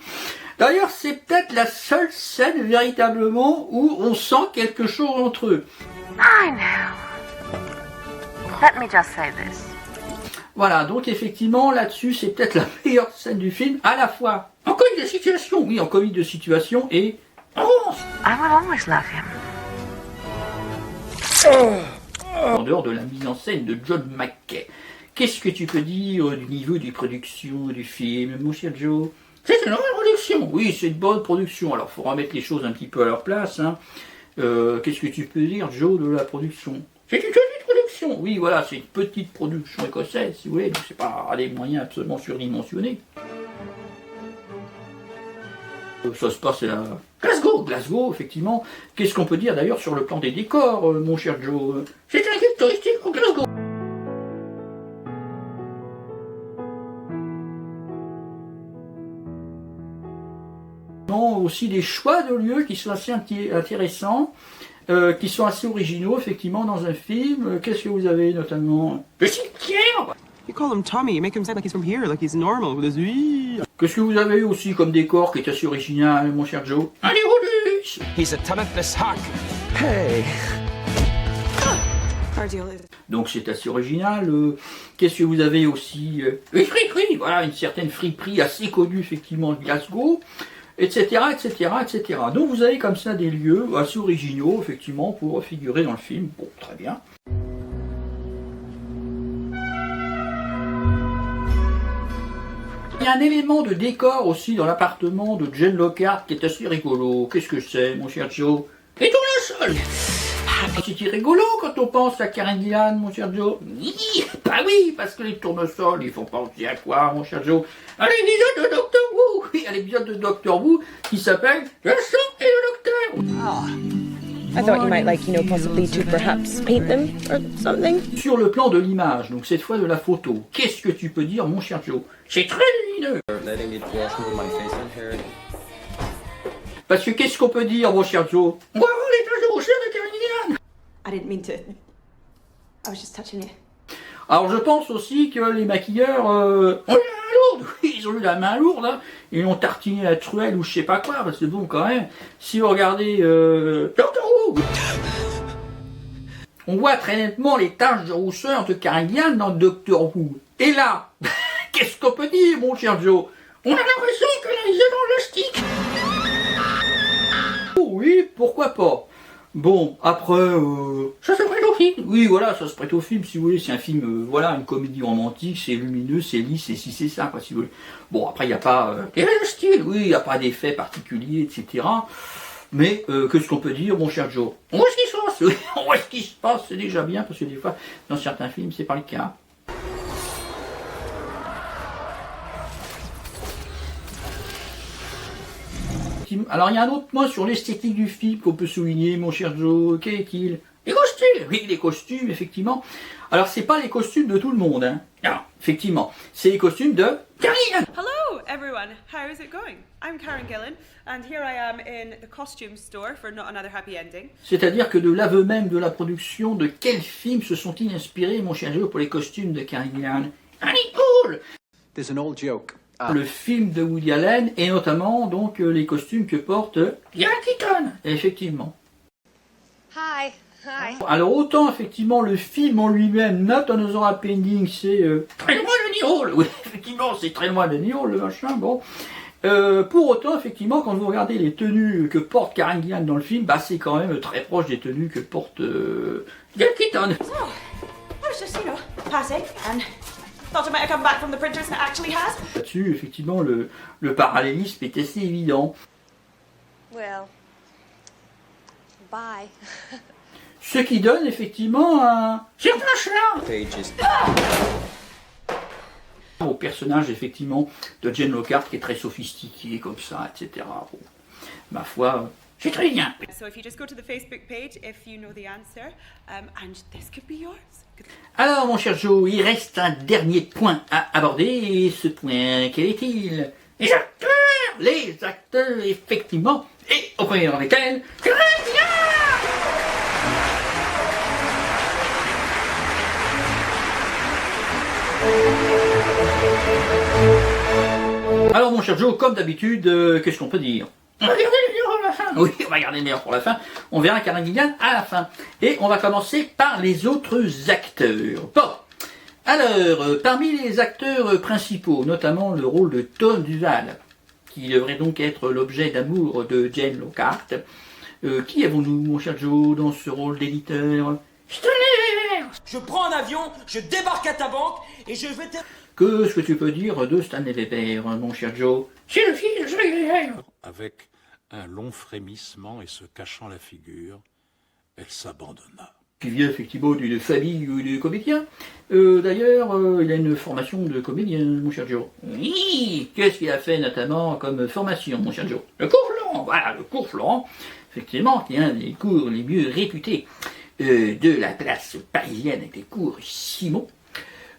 D'ailleurs, c'est peut-être la seule scène véritablement où on sent quelque chose entre eux. I know. Let me just say this. Voilà, donc effectivement, là-dessus, c'est peut-être la meilleure scène du film, à la fois en comique de situation, oui, en comique de situation, et en romance. I will always love him. En dehors de la mise en scène de John McKay, qu'est-ce que tu peux dire du niveau de production du film, mon cher Joe? C'est une bonne production, oui, c'est une bonne production. Alors, il faut remettre les choses un petit peu à leur place. Hein. Qu'est-ce que tu peux dire, Joe, de la production? C'est une petite production, oui, voilà, c'est une petite production écossaise, si vous voulez, donc c'est pas des moyens absolument surdimensionnés. Ça se passe à Glasgow, effectivement. Qu'est-ce qu'on peut dire d'ailleurs sur le plan des décors, mon cher Joe? C'est un guide touristique au Glasgow. Aussi des choix de lieux qui sont assez intéressants. Qui sont assez originaux, effectivement, dans un film. Qu'est-ce que vous avez, notamment? Le cimetière! You call him Tommy, you make him sound like he's from here, like he's normal with his... Qu'est-ce que vous avez aussi comme décor qui est assez original, mon cher Joe? Un Hérodus! He's a Timothy Hawk. Hey! Donc c'est assez original. Qu'est-ce que vous avez aussi? Une friperie, voilà, une certaine friperie assez connue, effectivement, de Glasgow. Etc., etc., etc. Donc vous avez comme ça des lieux assez originaux, effectivement, pour figurer dans le film. Bon, très bien. Il y a un élément de décor aussi dans l'appartement de Jane Lockhart qui est assez rigolo. Qu'est-ce que c'est, mon cher Joe? Et tournesol! C'est rigolo quand on pense à Karen Gillan, mon cher Joe. Bah oui, parce que les tournesols, ils font penser à quoi, mon cher Joe? À l'épisode de Doctor Who. Oui, à l'épisode de Doctor Who qui s'appelle Le sang et le docteur. I thought you might possibly to perhaps paint them or something. Sur le plan de l'image, donc cette fois de la photo, qu'est-ce que tu peux dire, mon cher Joe? C'est très lumineux. Parce que qu'est-ce qu'on peut dire, mon cher Joe? On va voir les taches de rousseur de Karen Gillan. I didn't mean to. I was just touching you. Alors je pense aussi que les maquilleurs ont eu la main lourde, oui, ils ont eu la main lourde, hein. Ils ont tartiné la truelle ou je sais pas quoi, parce que bon quand même, si vous regardez Doctor Who, on voit très nettement les taches de rousseur de Karen Gillan dans Doctor Who. Et là, qu'est-ce qu'on peut dire, mon cher Joe? On a l'impression qu'elle a les yeux dans le plastique. Oh oui, pourquoi pas. Bon, après, ça se prête au film. Oui, voilà, ça se prête au film, si vous voulez. C'est un film, voilà, une comédie romantique, c'est lumineux, c'est lisse, et si c'est ça, quoi, si vous voulez. Bon, après, il n'y a pas... il y a le style, oui, il n'y a pas d'effets particuliers, etc. Mais, qu'est-ce qu'on peut dire, mon cher Joe? On voit ce qui se passe, oui, on voit ce qui se passe, c'est déjà bien, parce que des fois, dans certains films, c'est pas le cas. Alors il y a un autre point sur l'esthétique du film qu'on peut souligner, mon cher Joe. Qu'est-il? Les costumes! fait, oui, les costumes, effectivement. Alors, c'est pas les costumes de tout le monde, hein. Non, effectivement. C'est les costumes de Karen Gillan. Hello, everyone. How is it going? I'm Karen Gillan, and here I am in the costume store for Not Another Happy Ending. C'est-à-dire que de l'aveu même de la production, de quel film se sont-ils inspirés, mon cher Joe, pour les costumes de Karen Gillan? Cool. There's an old joke. Le film de Woody Allen, et notamment, donc, les costumes que porte Diane Keaton, effectivement. Hi. Hi. Alors autant effectivement le film en lui-même, Not Another Happy Ending, c'est très loin de Annie Hall. Oui, effectivement, c'est très loin de Annie Hall, le machin, bon. Pour autant, effectivement, quand vous regardez les tenues que porte Karen Gillan dans le film, bah c'est quand même très proche des tenues que porte Diane Keaton. So, I was just, passing and thought I might have come back from the printers and it actually has. Là-dessus, effectivement, le parallélisme est assez évident. Well, bye. Ce qui donne effectivement un certain charme au personnage effectivement de Jane Lockhart qui est très sophistiqué comme ça, etc. Bon, ma foi, c'est très bien. So if you just go to the Facebook page, if you know the answer, and this could be yours. Alors mon cher Joe, il reste un dernier point à aborder, et ce point, quel est-il? Les acteurs, effectivement, et au premier rang desquels, alors mon cher Joe, comme d'habitude, qu'est-ce qu'on peut dire? On va garder le meilleur pour la fin. Oui, on va garder le meilleur pour la fin. On verra Karen Gillan à la fin. Et on va commencer par les autres acteurs. Bon, alors, parmi les acteurs principaux, notamment le rôle de Tom Duval, qui devrait donc être l'objet d'amour de Jane Lockhart, qui avons-nous, mon cher Joe, dans ce rôle d'éditeur? Je prends un avion, je débarque à ta banque et je vais te... Qu'est-ce que tu peux dire de Stanley Weber, mon cher Joe? C'est le fils de Weber. Avec un long frémissement et se cachant la figure, elle s'abandonna. Qui vient effectivement d'une famille de comédiens. D'ailleurs, il a une formation de comédien, mon cher Joe. Oui, qu'est-ce qu'il a fait notamment comme formation, mon cher Joe? Le cours Florent, voilà, le cours Florent, effectivement, qui est un des cours les mieux réputés de la place parisienne avec les cours Simon.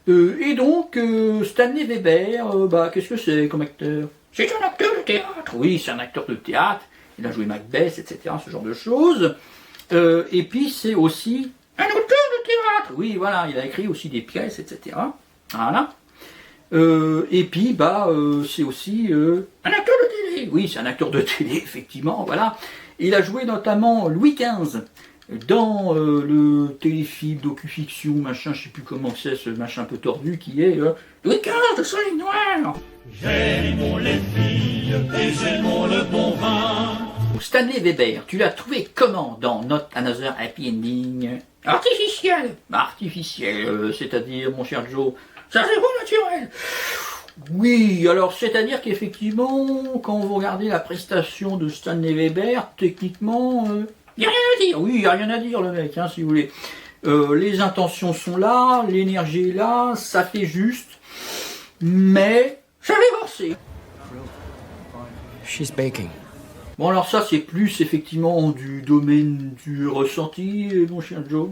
Et donc, Stanley Weber, qu'est-ce que c'est comme acteur? C'est un acteur de théâtre. Oui, c'est un acteur de théâtre. Il a joué Macbeth, etc., ce genre de choses. Et puis, c'est aussi un auteur de théâtre. Oui, voilà, il a écrit aussi des pièces, etc. Voilà. Et puis, c'est aussi un acteur de télé. Oui, c'est un acteur de télé, effectivement, voilà. Il a joué notamment Louis XV dans le téléfilm docu-fiction, machin, je sais plus comment c'est, ce machin un peu tordu qui est Louis XV de Soleil Noir. J'aime les filles et j'aime le bon vin. Stanley Weber, tu l'as trouvé comment dans Not Another Happy Ending? Artificiel. Artificiel, c'est-à-dire, mon cher Joe, ça c'est pas naturel. Oui, alors c'est-à-dire qu'effectivement, quand vous regardez la prestation de Stanley Weber, techniquement, il n'y a rien à dire. Oui, il n'y a rien à dire, le mec, si vous voulez. Les intentions sont là, l'énergie est là, ça fait juste, mais ça fait forcer. She's baking. Bon, alors ça, c'est plus effectivement du domaine du ressenti, mon cher Joe.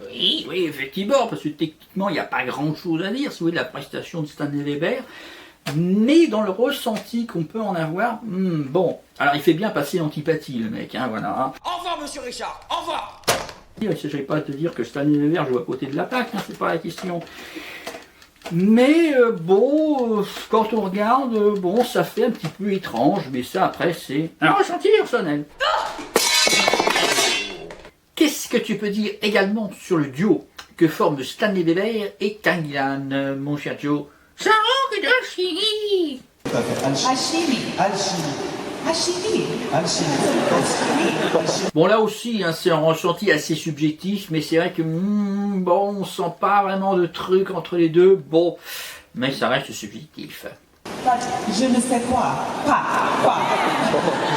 Oui, effectivement, parce que techniquement, il n'y a pas grand-chose à dire, si vous voulez, de la prestation de Stanley Weber. Mais dans le ressenti qu'on peut en avoir, bon, alors il fait bien passer l'antipathie, le mec, voilà. Au revoir, monsieur Richard, au revoir. Il ne s'agit pas de te dire que Stanley Weber joue à côté de la plaque, c'est pas la question. Mais bon, quand on regarde, bon, ça fait un petit peu étrange, mais ça après c'est un ressenti personnel. Qu'est-ce que tu peux dire également sur le duo que forment Stanley Weber et Karen Gillan, mon cher Joe? Ça manque d'alchimie. Bon, là aussi, c'est un ressenti assez subjectif, mais c'est vrai que bon, on sent pas vraiment de truc entre les deux. Bon, mais ça reste subjectif. Je ne sais quoi. Quoi.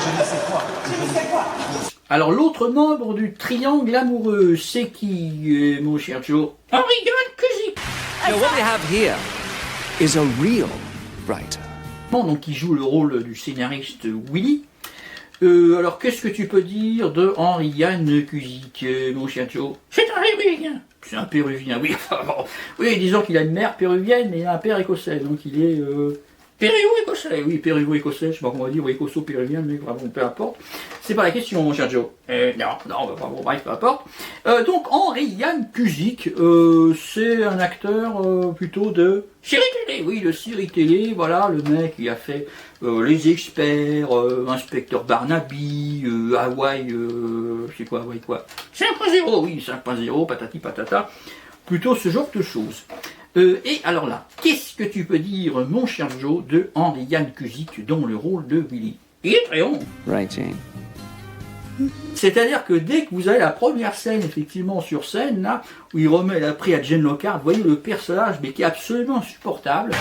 Je ne sais quoi. Je ne sais quoi. Alors, l'autre membre du triangle amoureux, c'est qui, mon cher Joe? Henry Gunn Cusick. Now, what we have here is a real writer. Donc, qui joue le rôle du scénariste Willy. Alors, qu'est-ce que tu peux dire de Henri-Yann Cusick, mon cher Joe? C'est un Péruvien. C'est un Péruvien, oui. Oui, disons qu'il a une mère péruvienne et un père écossais, donc il est péruvo-écossais. Oui, péruvo-écossais, je sais pas comment on va dire, ou écosso-péruvien, mais vraiment, peu importe. C'est pas la question, mon cher Joe. Non, bon, bref, peu importe. Donc, Henri-Yann Cusick, c'est un acteur plutôt de série télé, oui, de série télé, voilà, le mec qui a fait Les Experts, Inspecteur Barnaby, Hawaï, je sais quoi, Hawaï quoi 5.0, oui, 5.0, patati patata, plutôt ce genre de choses. Et alors là, qu'est-ce que tu peux dire, mon cher Joe, de Henri-Yann Cusick dans le rôle de Willy? Il est très bon. Writing. C'est-à-dire que dès que vous avez la première scène, effectivement, sur scène, là, où il remet la prix à Jane Lockhart, vous voyez le personnage, mais qui est absolument insupportable.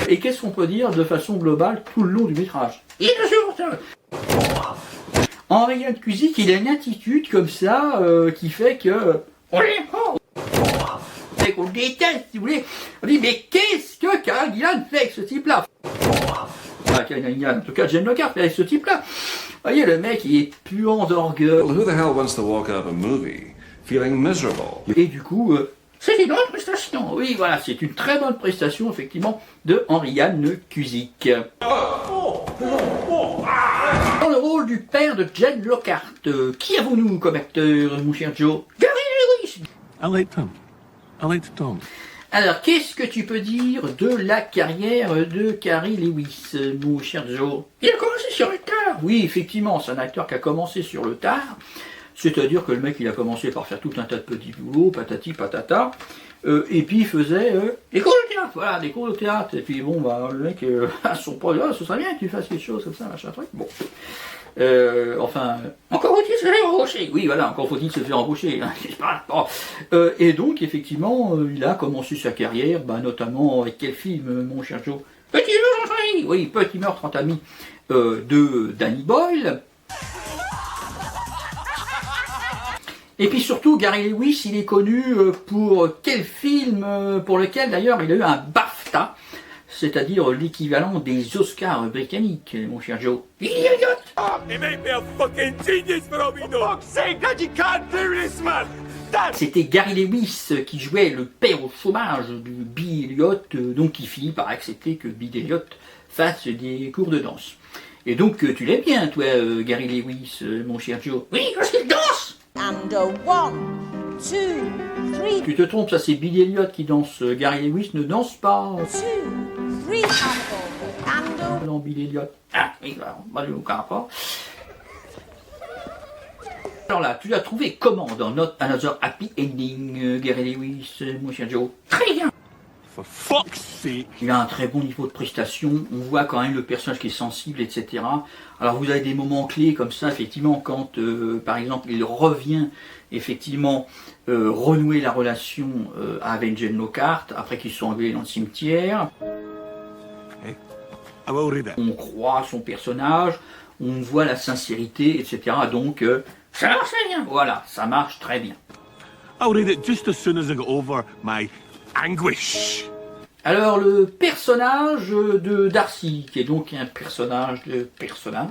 Et qu'est-ce qu'on peut dire de façon globale tout le long du métrage? Il est insupportable. Henri-Yann Cusick, il a une attitude comme ça, qui fait que... on l'aime pas. On le déteste, si vous voulez. On dit, mais qu'est-ce que Karen Gillan fait avec ce type-là? En tout cas, Jane Lockhart fait avec ce type-là. Vous voyez, le mec, il est puant d'orgueil. Well, who the hell wants to walk out of a movie feeling miserable? Et du coup, c'est une bonne prestation. Oui, voilà, c'est une très bonne prestation, effectivement, de Henri-Yann Cusick. Dans le rôle du père de Jane Lockhart, qui avons-nous comme acteur, mon cher Joe? Gary Lewis. I like Tom. Alors, qu'est-ce que tu peux dire de la carrière de Gary Lewis, mon cher Joe? Il a commencé sur le tard. Oui, effectivement, c'est un acteur qui a commencé sur le tard. C'est-à-dire que le mec, il a commencé par faire tout un tas de petits boulots, patati patata. Et puis il faisait des cours de théâtre, voilà, des cours de théâtre. Et puis bon, bah, le mec, à son projet, ce serait bien que tu fasses quelque chose comme ça, machin truc. Bon. Enfin, encore faut-il se faire embaucher. Oui, voilà, encore faut-il se faire embaucher. Bon. Et donc, effectivement, il a commencé sa carrière, bah, notamment avec quel film, mon cher Joe? Petit meurtre entre amis. Oui, Petit meurtre entre amis de Danny Boyle. Et puis surtout, Gary Lewis, il est connu pour quel film, pour lequel d'ailleurs il a eu un BAFTA, c'est-à-dire l'équivalent des Oscars britanniques, mon cher Joe. C'était Gary Lewis qui jouait le père au chômage de Billy Elliot, donc qui finit par accepter que Billy Elliot fasse des cours de danse. Et donc tu l'aimes bien, toi, Gary Lewis, mon cher Joe? Oui, parce qu'il danse. And 1, 2, 3. Tu te trompes, ça c'est Billy Elliot qui danse. Gary Lewis ne danse pas. 2, 3. Non, Billy Elliot. Ah, oui, bah, aucun rapport. Alors là, tu l'as trouvé comment dans Not Another Happy Ending, Gary Lewis, mon cher Joe? Très bien. Il a un très bon niveau de prestation, on voit quand même le personnage qui est sensible, etc. Alors vous avez des moments clés comme ça, effectivement, quand par exemple il revient effectivement renouer la relation avec Jane Lockhart, après qu'ils se sont enlevés dans le cimetière. On croit son personnage, on voit la sincérité, etc. Donc ça marche très bien, voilà, ça marche très bien. I'll read it just as soon as I get over my anguish. Alors le personnage de Darcy, qui est donc un personnage de personnage,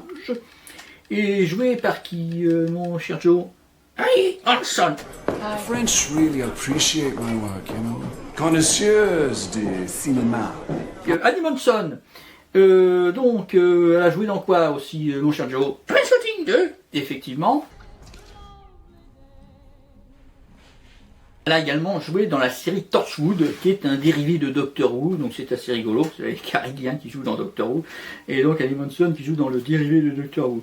est joué par qui, mon cher Joe? Harry Hanson. French really appreciate my work, you know. Connoisseurs du cinéma. Annie Monson. Donc, elle a joué dans quoi aussi, mon cher Joe? Trainspotting 2, effectivement. Elle a également joué dans la série Torchwood, qui est un dérivé de Doctor Who, donc c'est assez rigolo, c'est avec Cary Grant qui joue dans Doctor Who, et donc Annie Monson qui joue dans le dérivé de Doctor Who.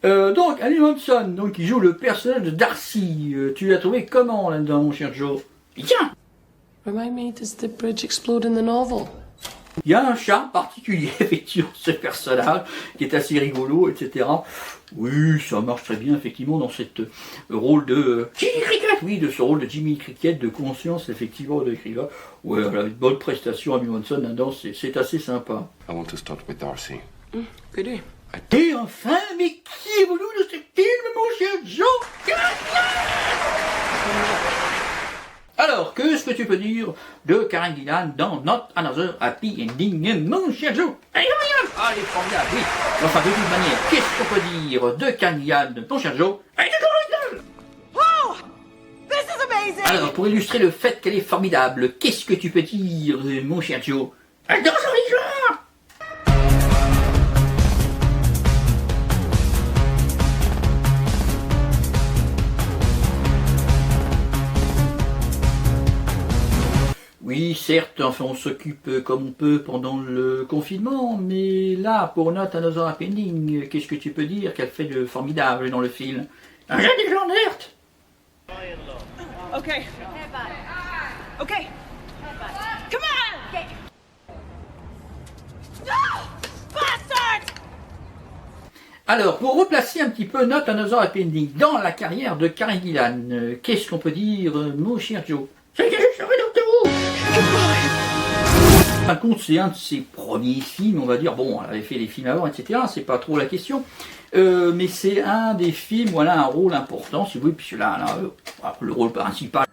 Donc Annie Monson, donc, qui joue le personnage de Darcy, tu l'as trouvé comment là-dedans, mon cher Joe? Bien. Remind me, does the bridge explode in the novel? Il y a un charme particulier, effectivement, ce personnage, qui est assez rigolo, etc. Oui, ça marche très bien, effectivement, dans ce rôle de Jimmy Cricket, oui, de ce rôle de Jimmy Cricket, de conscience, effectivement, de l'écrivain. Ouais, elle a une bonne prestation, Amy Monson, là-dedans, c'est assez sympa. I want to start with Darcy. Good day. Et enfin, mais qui est voulu de ce film, mon cher Joe? Alors, qu'est-ce que tu peux dire de Karen Gillan dans Not Another Happy Ending, mon cher Joe? Allez, Ah, elle est formidable, oui. Enfin, de toute manière, qu'est-ce qu'on peut dire de Karen Gillan, ton cher Joe? Elle est formidable. Oh! This is amazing! Alors, pour illustrer le fait qu'elle est formidable, qu'est-ce que tu peux dire, mon cher Joe? Elle danse original! Oui, certes, enfin, on s'occupe comme on peut pendant le confinement, mais là, pour Not Another Happy Ending, qu'est-ce que tu peux dire qu'elle fait de formidable dans le film? Un jeune des gens d'Ert. Okay. Okay. Come on! No! Bastard! Alors, pour replacer un petit peu Not Another Happy Ending dans la carrière de Karen Gillan, qu'est-ce qu'on peut dire, mon cher Joe? C'est que je serai Doctor Who. Par contre, c'est un de ses premiers films, on va dire. Bon, elle avait fait des films avant, etc. C'est pas trop la question. Mais c'est un des films, voilà, un rôle important, si vous voulez, puisque là, le rôle principal.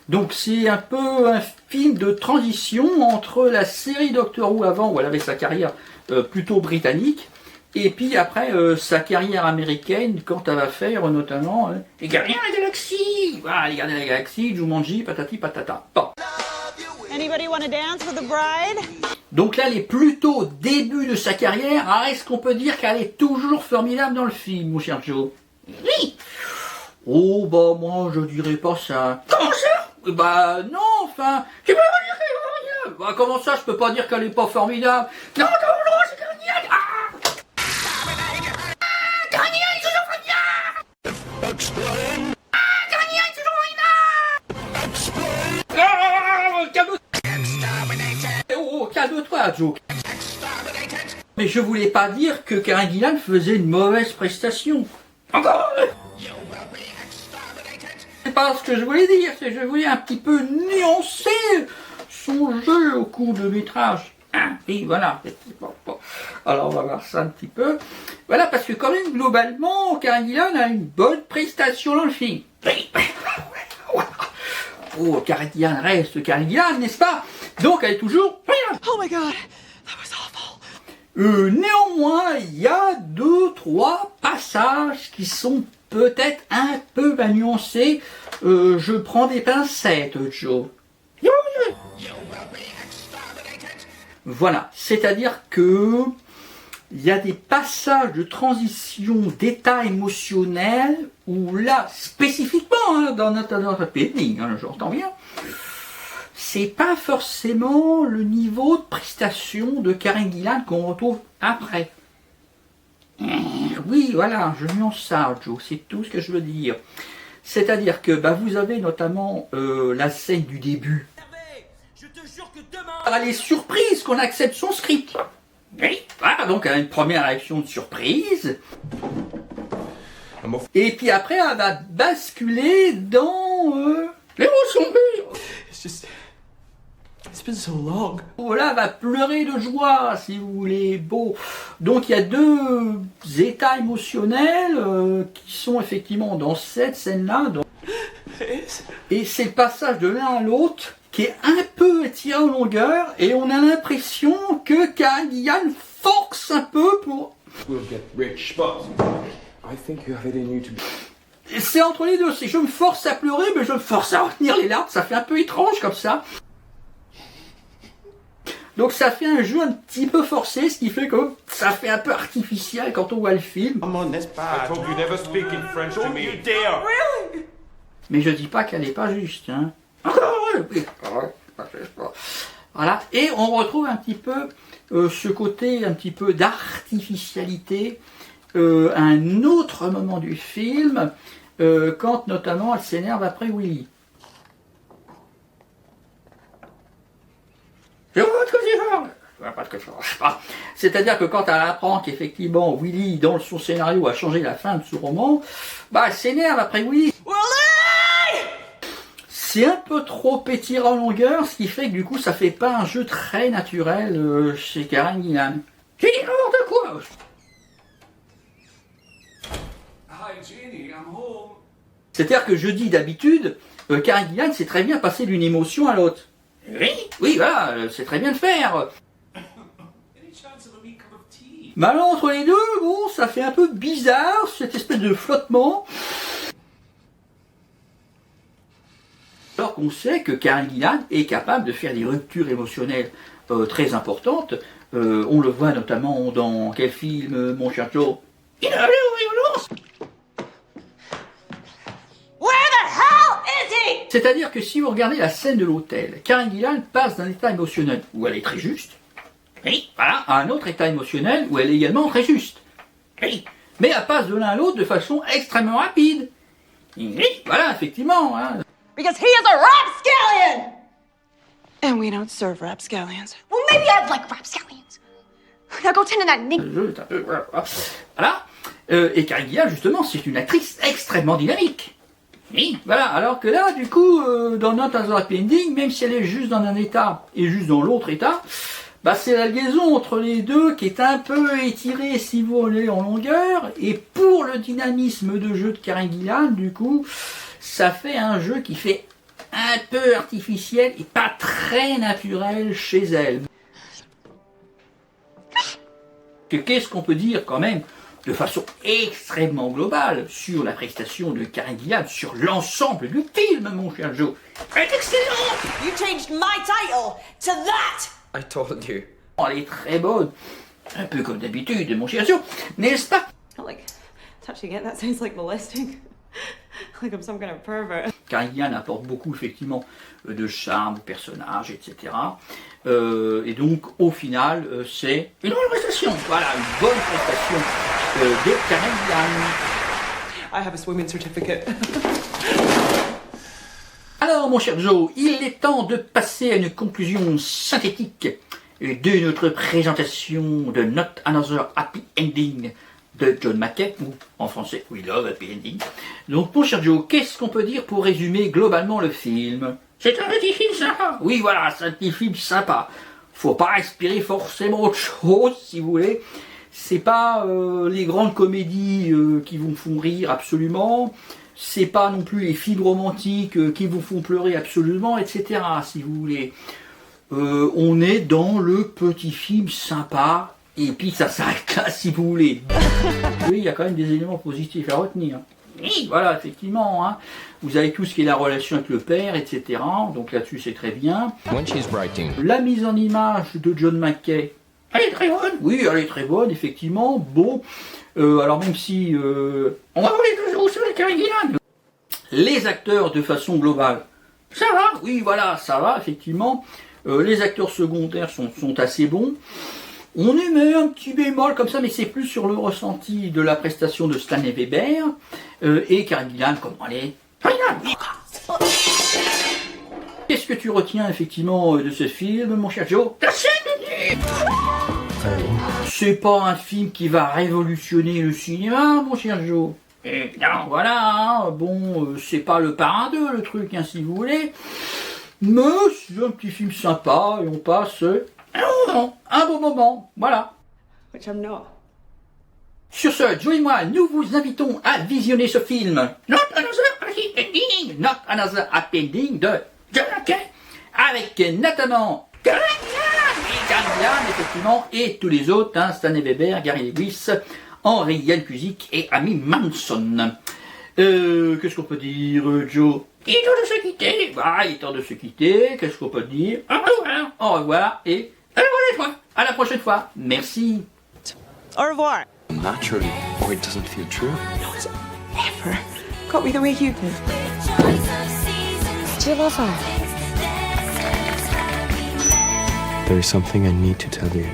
Donc c'est un peu un film de transition entre la série Doctor Who avant, où elle avait sa carrière plutôt britannique, et puis après sa carrière américaine, quand elle va faire notamment Les Gardiens de la Galaxie. Voilà, Les Gardiens de la Galaxie, Jumanji, patati patata. Bon. Anybody want to dance with the bride? Donc là, elle est plutôt au début de sa carrière. Alors, est-ce qu'on peut dire qu'elle est toujours formidable dans le film, mon cher Joe? Oui. Oh, bah, moi, je dirais pas ça. Comment ça? Bah, non, enfin, tu peux pas dire qu'elle est formidable. Bah, comment ça, je peux pas dire qu'elle est pas formidable? Non, c'est génial. Ah, Karen Gillan est toujours formidable. Explain. Ah, Karen Gillan est toujours formidable. Explain. Oh, calme-toi. Oh, calme-toi, Joe. Mais je voulais pas dire que Karen Gillan faisait une mauvaise prestation. Encore. C'est pas ce que je voulais dire, c'est que je voulais un petit peu nuancer son jeu au cours de métrage. Hein, et voilà. Bon. Alors on va voir ça un petit peu. Voilà, parce que quand même, globalement, Karen Gillan a une bonne prestation dans le film. Oh, Karen Gillan reste Karen Gillan, n'est-ce pas? Donc elle est toujours... Oh my god, that was awful. Néanmoins, il y a 2-3 passages qui sont peut-être un peu à nuancer. Je prends des pincettes, Joe. Voilà, c'est-à-dire que il y a des passages de transition d'état émotionnel où là, spécifiquement, dans Not Another Happy Ending, j'entends bien, c'est pas forcément le niveau de prestation de Karen Gillan qu'on retrouve après. Oui, voilà, je nuance ça, Joe, c'est tout ce que je veux dire. C'est-à-dire que vous avez notamment la scène du début. Je te jure que demain... Elle est surprise qu'on accepte son script. Oui, voilà, donc elle a une première réaction de surprise. Et puis après, elle va basculer dans l'émotion. It's been so long. Oh là, elle va pleurer de joie, si vous voulez. Bon, donc il y a deux états émotionnels qui sont effectivement dans cette scène-là. Et c'est le passage de l'un à l'autre qui est un peu étiré en longueur, et on a l'impression que Karen Gillan force un peu pour... We'll get rich, but I think you have it in you to... C'est entre les deux, c'est je me force à pleurer, mais je me force à retenir les larmes, ça fait un peu étrange comme ça. Donc ça fait un jeu un petit peu forcé, ce qui fait que ça fait un peu artificiel quand on voit le film. Come on, that's bad. I told you never speak in French to me. You dare. Really? Mais je dis pas qu'elle est pas juste, hein. Voilà, et on retrouve un petit peu ce côté un petit peu d'artificialité à un autre moment du film, quand notamment elle s'énerve après Willy. C'est-à-dire que quand elle apprend qu'effectivement Willy, dans son scénario, a changé la fin de ce roman, elle s'énerve après Willy. C'est un peu trop étiré en longueur, ce qui fait que du coup ça fait pas un jeu très naturel chez Karen Gillan. J'ai dit n'importe quoi. C'est-à-dire que je dis d'habitude, Karen Gillan sait très bien passer d'une émotion à l'autre. Oui, voilà, c'est très bien le faire. Mais alors, entre les deux, bon, ça fait un peu bizarre, cette espèce de flottement. Alors qu'on sait que Karen Gillan est capable de faire des ruptures émotionnelles très importantes. On le voit notamment dans quel film, mon cher Joe? C'est-à-dire que si vous regardez la scène de l'hôtel, Karen Gillan passe d'un état émotionnel où elle est très juste, oui, voilà, à un autre état émotionnel où elle est également très juste. Oui, mais elle passe de l'un à l'autre de façon extrêmement rapide. Oui, voilà, effectivement. Hein. Because he is a rapscallion! And we don't serve rapscallions. Well, maybe I'd like rapscallions. Now go tend to that Nick. Voilà. Et Karen Gillan, justement, c'est une actrice extrêmement dynamique. Oui, voilà. Alors que là, du coup, dans Not Another Happy Ending, même si elle est juste dans un état et juste dans l'autre état, bah c'est la liaison entre les deux qui est un peu étirée, si vous voulez, en longueur. Et pour le dynamisme de jeu de Karen Gillan, du coup, ça fait un jeu qui fait un peu artificiel et pas très naturel chez elle. Qu'est-ce qu'on peut dire quand même de façon extrêmement globale sur la prestation de Karen Gillan, sur l'ensemble du film, mon cher Joe? Elle est excellente! You changed my title to that! I told you. Elle est très bonne, un peu comme d'habitude, mon cher Joe, n'est-ce pas? Not like touching it, that sounds like molesting. Like I'm some kind of pervert. Karen Gillan apporte beaucoup, effectivement, de charme au personnage, etc. Et donc, au final, c'est une bonne prestation. Voilà, une bonne prestation de Karen Gillan. I have a swimming certificate. Alors, mon cher Joe, il est temps de passer à une conclusion synthétique de notre présentation de Not Another Happy Ending de John McKay, ou en français We Love Happy Ending. Donc, mon cher Joe, qu'est-ce qu'on peut dire pour résumer globalement le film? C'est un petit film sympa. Oui, voilà, c'est un petit film sympa. Faut pas espérer forcément autre chose, si vous voulez. C'est pas les grandes comédies qui vous font rire absolument. C'est pas non plus les films romantiques qui vous font pleurer absolument, etc. Si vous voulez. On est dans le petit film sympa. Et puis ça s'arrête là, si vous voulez. Oui, il y a quand même des éléments positifs à retenir. Oui, voilà, effectivement. Hein. Vous avez tout ce qui est la relation avec le père, etc. Donc là-dessus, c'est très bien. La mise en image de John McKay, elle est très bonne. Oui, elle est très bonne, effectivement. Bon, alors même si... on va parler toujours sur les Karen Gillan. Les acteurs, de façon globale, ça va. Oui, voilà, ça va, effectivement. Les acteurs secondaires sont assez bons. On émet un petit bémol comme ça, mais c'est plus sur le ressenti de la prestation de Stanley Weber et Karen Gillan, comment elle est. Qu'est-ce que tu retiens effectivement de ce film, mon cher Joe? C'est pas un film qui va révolutionner le cinéma, mon cher Joe. Non, voilà, hein, bon, c'est pas le Parrain 2, le truc, hein, si vous voulez. Mais c'est un petit film sympa et on passe un bon moment, voilà. Which I'm not. Sur ce, Joe et moi, nous vous invitons à visionner ce film Not Another Happy Ending, Not Another Happy Ending de John McKay, avec notamment Karen Gillan, effectivement, et tous les autres, hein, Stanley Weber, Gary Lewis, Henry Ian Cusick et Amy Manson. Qu'est-ce qu'on peut dire, Joe? Il est temps de se quitter. Bah, il est temps de se quitter. Qu'est-ce qu'on peut dire? Au revoir et à la prochaine fois. Merci. Au revoir. Naturally, or it doesn't feel true. No one's ever got me the way you do. Do you love her? There is something I need to tell you.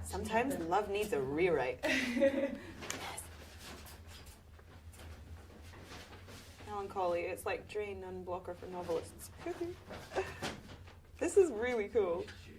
Sometimes love needs a rewrite. Melancholy, it's like Drain, non-blocker for novelists. This is really cool.